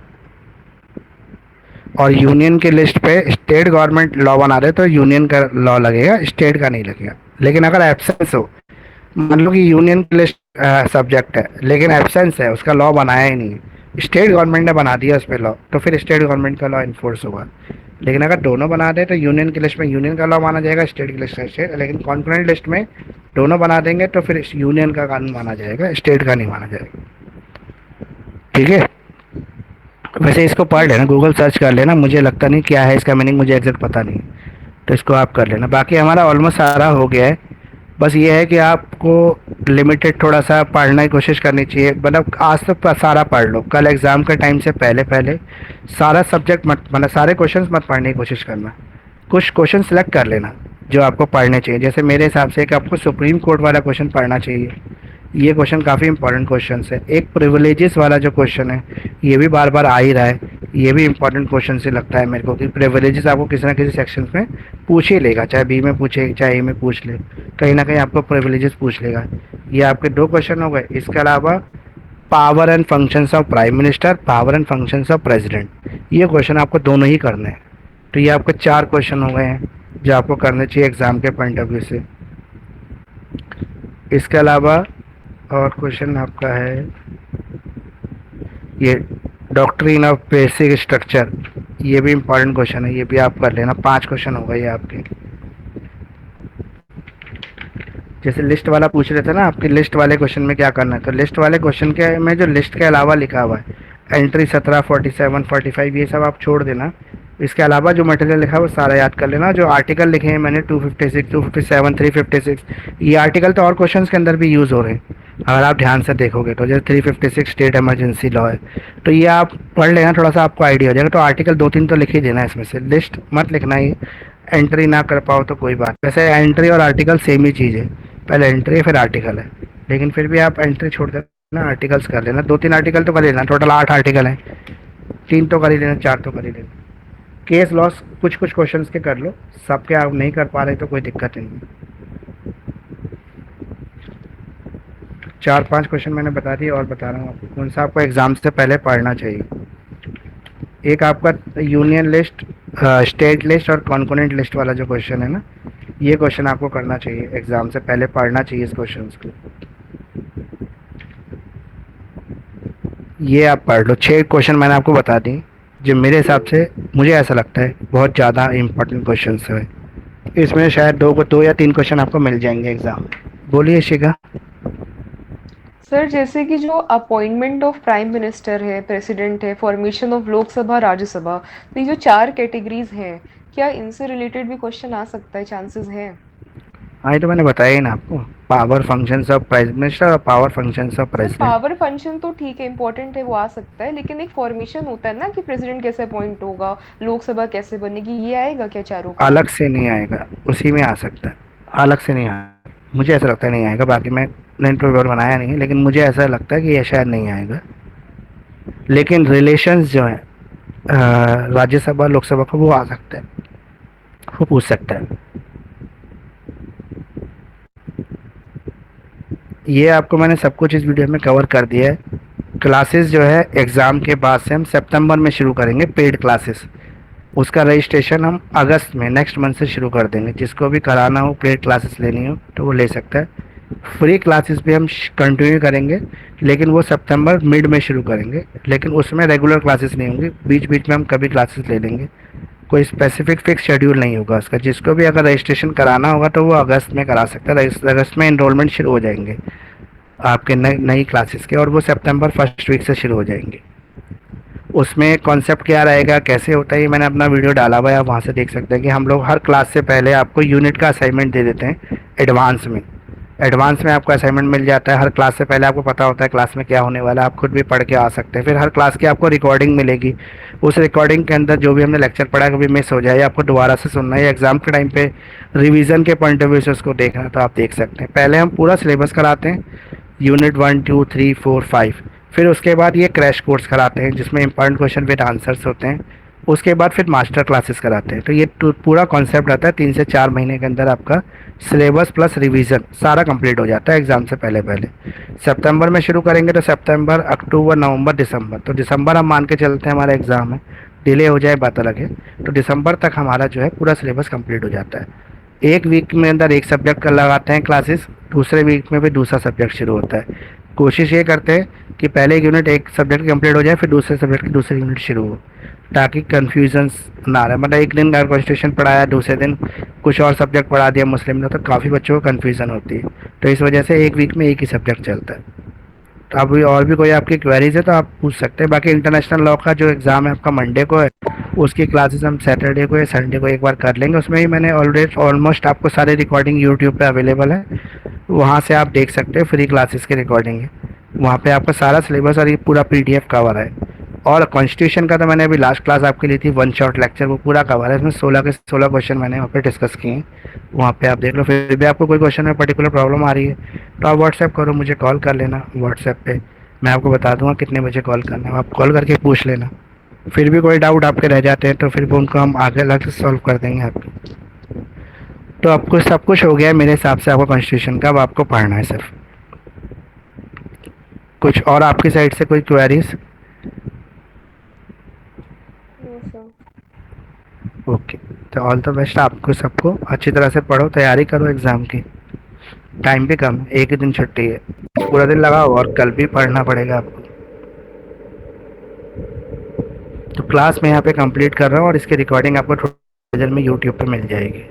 और यूनियन की लिस्ट पे स्टेट गवर्नमेंट लॉ बना दे तो यूनियन का लॉ लगेगा, स्टेट का नहीं लगेगा। लेकिन अगर एब्सेंस हो, मान लो कि यूनियन की लिस्ट सब्जेक्ट है लेकिन एब्सेंस है, उसका लॉ बनाया ही नहीं, स्टेट गवर्नमेंट ने बना दिया उस पर लॉ, तो फिर स्टेट गवर्नमेंट का लॉ इन्फोर्स होगा। लेकिन अगर दोनों बना दे तो यूनियन की लिस्ट में यूनियन का लॉ माना जाएगा, स्टेट की लिस्ट में स्टेट, लेकिन कॉन्करेंट लिस्ट में दोनों बना देंगे तो फिर यूनियन का कानून माना जाएगा, स्टेट का नहीं माना जाएगा। ठीक है, वैसे इसको पढ़ लेना, गूगल सर्च कर लेना, मुझे लगता नहीं क्या है इसका मीनिंग, मुझे एग्जैक्ट पता नहीं, तो इसको आप कर लेना। बाकी हमारा ऑलमोस्ट सारा हो गया है, बस ये है कि आपको लिमिटेड थोड़ा सा पढ़ने की कोशिश करनी चाहिए। मतलब आज तो सारा पढ़ लो, कल एग्ज़ाम के टाइम से पहले पहले सारा सब्जेक्ट मत, मतलब सारे क्वेश्चंस मत पढ़ने की कोशिश करना, कुछ क्वेश्चन सेलेक्ट कर लेना जो आपको पढ़ने चाहिए। जैसे मेरे हिसाब से कि आपको सुप्रीम कोर्ट वाला क्वेश्चन पढ़ना चाहिए, ये क्वेश्चन काफ़ी इंपॉर्टेंट क्वेश्चन है। एक प्रिविलेजेस वाला जो क्वेश्चन है ये भी बार बार आ ही रहा है, ये भी इंपॉर्टेंट क्वेश्चन से लगता है मेरे को कि प्रिविलेजेस आपको किसी ना किसी सेक्शन में पूछ ही लेगा, चाहे बी में पूछे चाहे ए में पूछ ले, कहीं ना कहीं आपको प्रिविलेजेस पूछ लेगा। ये आपके 2 क्वेश्चन हो गए। इसके अलावा power and functions of prime minister, power and functions of president, ये क्वेश्चन आपको दोनों ही करने हैं। तो ये आपके 4 क्वेश्चन हो गए हैं जो आपको करने चाहिए एग्ज़ाम के पॉइंट ऑफ व्यू से। इसके अलावा और क्वेश्चन आपका है ये डॉक्ट्रिन ऑफ बेसिक स्ट्रक्चर, ये भी इंपॉर्टेंट क्वेश्चन है, ये भी आप कर लेना। 5 क्वेश्चन हो गए आपके। जैसे लिस्ट वाला पूछ रहे थे ना, आपकी लिस्ट वाले क्वेश्चन में क्या करना है, तो लिस्ट वाले क्वेश्चन के में जो लिस्ट के अलावा लिखा हुआ है एंट्री 17, 47, 45, ये सब आप छोड़ देना। इसके अलावा जो मटेरियल लिखा है वो सारा याद कर लेना। जो आर्टिकल लिखे हैं मैंने 256, 257, 356, ये आर्टिकल तो और क्वेश्चंस के अंदर भी यूज़ हो रहे हैं अगर आप ध्यान से देखोगे तो। जैसे 356 स्टेट इमरजेंसी लॉ है, तो ये आप पढ़ लेना, थोड़ा सा आपको आइडिया हो जाएगा। तो आर्टिकल 2-3 तो लिख ही देना, इसमें से लिस्ट मत लिखना ही। एंट्री ना कर पाओ तो कोई बात, वैसे एंट्री और आर्टिकल सेम ही चीज़ है, पहले एंट्री है फिर आर्टिकल है, लेकिन फिर भी आप एंट्री छोड़ देना, आर्टिकल्स कर लेना। 2-3 आर्टिकल तो कर लेना, टोटल 8 आर्टिकल हैं, 3 तो कर ही लेना, 4 तो कर ही लेना। केस लॉस कुछ कुछ क्वेश्चंस के कर लो, सबके आप नहीं कर पा रहे तो कोई दिक्कत नहीं। 4-5 क्वेश्चन मैंने बता दिए और बता रहा हूँ आपको कौन सा आपको एग्ज़ाम से पहले पढ़ना चाहिए। एक आपका यूनियन लिस्ट, स्टेट लिस्ट और कॉन्कोनेंट लिस्ट वाला जो क्वेश्चन है ना, ये क्वेश्चन आपको करना चाहिए एग्ज़ाम से पहले, पढ़ना चाहिए इस क्वेश्चन को। ये आप पढ़ लो। 6 क्वेश्चन मैंने आपको बता दी जो मेरे हिसाब से, मुझे ऐसा लगता है बहुत ज़्यादा इंपॉर्टेंट क्वेश्चन है। इसमें शायद 2 या 3 क्वेश्चन आपको मिल जाएंगे एग्ज़ाम में। बोलिए शिखा। सर जैसे कि जो अपॉइंटमेंट ऑफ प्राइम मिनिस्टर है, प्रेसिडेंट है, फॉर्मेशन ऑफ लोकसभा, राज्यसभा, तो ये जो 4 कैटेगरीज हैं, क्या इनसे रिलेटेड भी क्वेश्चन आ सकता है, चांसेस हैं? हाँ, ये तो मैंने बताया ही ना आपको, power functions of prime minister और power functions of sir president. Power function तो ठीक है, इम्पोर्टेंट है, वो आ सकता है, लेकिन एक फॉर्मेशन होता है ना कि प्रेसिडेंट कैसे अपॉइंट होगा, लोकसभा कैसे बनेगी, ये आएगा क्या चारों का? अलग से नहीं आएगा, उसी में आ सकता है, अलग से नहीं आएगा। मुझे ऐसा लगता है नहीं आएगा, बाकी मैंने इंटरव्यू बनाया नहीं है, लेकिन मुझे ऐसा लगता है कि ये शायद नहीं आएगा। लेकिन रिलेशंस जो है राज्यसभा लोकसभा का, वो आ सकता है, वो पूछ सकता है। ये आपको मैंने सब कुछ इस वीडियो में कवर कर दिया है। क्लासेस जो है एग्ज़ाम के बाद से हम सितंबर में शुरू करेंगे, पेड क्लासेस। उसका रजिस्ट्रेशन हम अगस्त में, नेक्स्ट मंथ से शुरू कर देंगे। जिसको भी कराना हो, पेड क्लासेस लेनी हो तो वो ले सकता है। फ्री क्लासेस भी हम कंटिन्यू करेंगे, लेकिन वो सितंबर मिड में शुरू करेंगे, लेकिन उसमें रेगुलर क्लासेस नहीं होंगी, बीच बीच में हम कभी क्लासेस ले लेंगे। कोई स्पेसिफिक फिक्स शेड्यूल नहीं होगा उसका। जिसको भी अगर रजिस्ट्रेशन कराना होगा तो वो अगस्त में करा सकता है। अगस्त में इनरोलमेंट शुरू हो जाएंगे आपके नई क्लासेस के, और वो सितंबर फर्स्ट वीक से शुरू हो जाएंगे। उसमें कॉन्सेप्ट क्या रहेगा, कैसे होता है, ये मैंने अपना वीडियो डाला हुआ है, आप वहाँ से देख सकते हैं कि हम लोग हर क्लास से पहले आपको यूनिट का असाइनमेंट दे देते हैं एडवांस में। एडवांस में आपको असाइनमेंट मिल जाता है, हर क्लास से पहले आपको पता होता है क्लास में क्या होने वाला है, आप खुद भी पढ़ के आ सकते हैं। फिर हर क्लास की आपको रिकॉर्डिंग मिलेगी, उस रिकॉर्डिंग के अंदर जो भी हमने लेक्चर पढ़ा कभी मिस हो जाए, आपको दोबारा से सुनना है, या एग्ज़ाम के टाइम पे रिवीजन के पॉइंट ऑफ व्यू से उसको देखना है तो आप देख सकते हैं। पहले हम पूरा सिलेबस कराते हैं, यूनिट 1, 2, 3, 4, 5। फिर उसके बाद ये क्रैश कोर्स कराते हैं जिसमें इंपॉर्टेंट क्वेश्चन विद आंसर्स होते हैं। उसके बाद फिर मास्टर क्लासेस कराते हैं। तो ये पूरा कॉन्सेप्ट रहता है, 3 से 4 महीने के अंदर आपका सिलेबस प्लस रिवीजन सारा कंप्लीट हो जाता है एग्ज़ाम से पहले पहले। सितंबर में शुरू करेंगे तो सितंबर, अक्टूबर, नवंबर, दिसंबर, तो दिसंबर हम मान के चलते हैं हमारा एग्ज़ाम है, डिले हो जाए बात अलग है, तो दिसंबर तक हमारा जो है पूरा सिलेबस कंप्लीट हो जाता है। एक वीक में अंदर एक सब्जेक्ट का लगाते हैं क्लासेस, दूसरे वीक में भी दूसरा सब्जेक्ट शुरू होता है। कोशिश ये करते हैं कि पहले एक यूनिट एक सब्जेक्ट कंप्लीट हो जाए, फिर दूसरे सब्जेक्ट की दूसरी यूनिट शुरू हो, ताकि कन्फ्यूजन्स ना रहे। मतलब एक दिन कॉन्स्टिट्यूशन पढ़ाया, दूसरे दिन कुछ और सब्जेक्ट पढ़ा दिया मुस्लिम ने, तो काफ़ी बच्चों को कन्फ्यूज़न होती है। तो इस वजह से एक वीक में एक ही सब्जेक्ट चलता है। तो अभी और भी कोई आपकी क्वेरीज है तो आप पूछ सकते हैं। बाकी इंटरनेशनल लॉ का जो एग्ज़ाम है आपका मंडे को है, उसकी क्लासेस हम सैटरडे को या संडे को एक बार कर लेंगे। उसमें ही मैंने ऑलरेडी ऑलमोस्ट आपको सारे रिकॉर्डिंग यूट्यूब पे अवेलेबल है, वहाँ से आप देख सकते हैं, फ्री क्लासेस की रिकॉर्डिंग है, वहाँ पे आपका सारा सिलेबस और ये पूरा पीडीएफ कवर है। और कॉन्स्टिट्यूशन का तो मैंने अभी लास्ट क्लास आपके लिए थी, वन शॉट लेक्चर, वो पूरा कवर है। इसमें 16 के 16 क्वेश्चन मैंने वहाँ पे डिस्कस किए हैं, वहाँ पे आप देख लो। फिर भी आपको कोई क्वेश्चन में पर्टिकुलर प्रॉब्लम आ रही है तो आप व्हाट्सएप करो, मुझे कॉल कर लेना व्हाट्सएप पे, मैं आपको बता दूंगा कितने बजे कॉल करना है, आप कॉल करके पूछ लेना। फिर भी कोई डाउट आपके रह जाते हैं तो फिर वो उनको हम आगे अलग से सॉल्व कर देंगे आपके। तो आपको सब कुछ हो गया है मेरे हिसाब से आपको कॉन्स्टिट्यूशन का, अब आपको पढ़ना है सिर्फ। कुछ और आपकी साइड से कोई क्वेरीज? No sir. ओके, तो ऑल द बेस्ट आपको सबको। अच्छी तरह से पढ़ो, तैयारी करो एग्ज़ाम की। टाइम भी कम है, एक ही दिन छुट्टी है, पूरा दिन लगाओ और कल भी पढ़ना पड़ेगा आपको। तो क्लास में यहाँ पे कंप्लीट कर रहा हूँ और इसकी रिकॉर्डिंग आपको थोड़ी देर में यूट्यूब पे मिल जाएगी।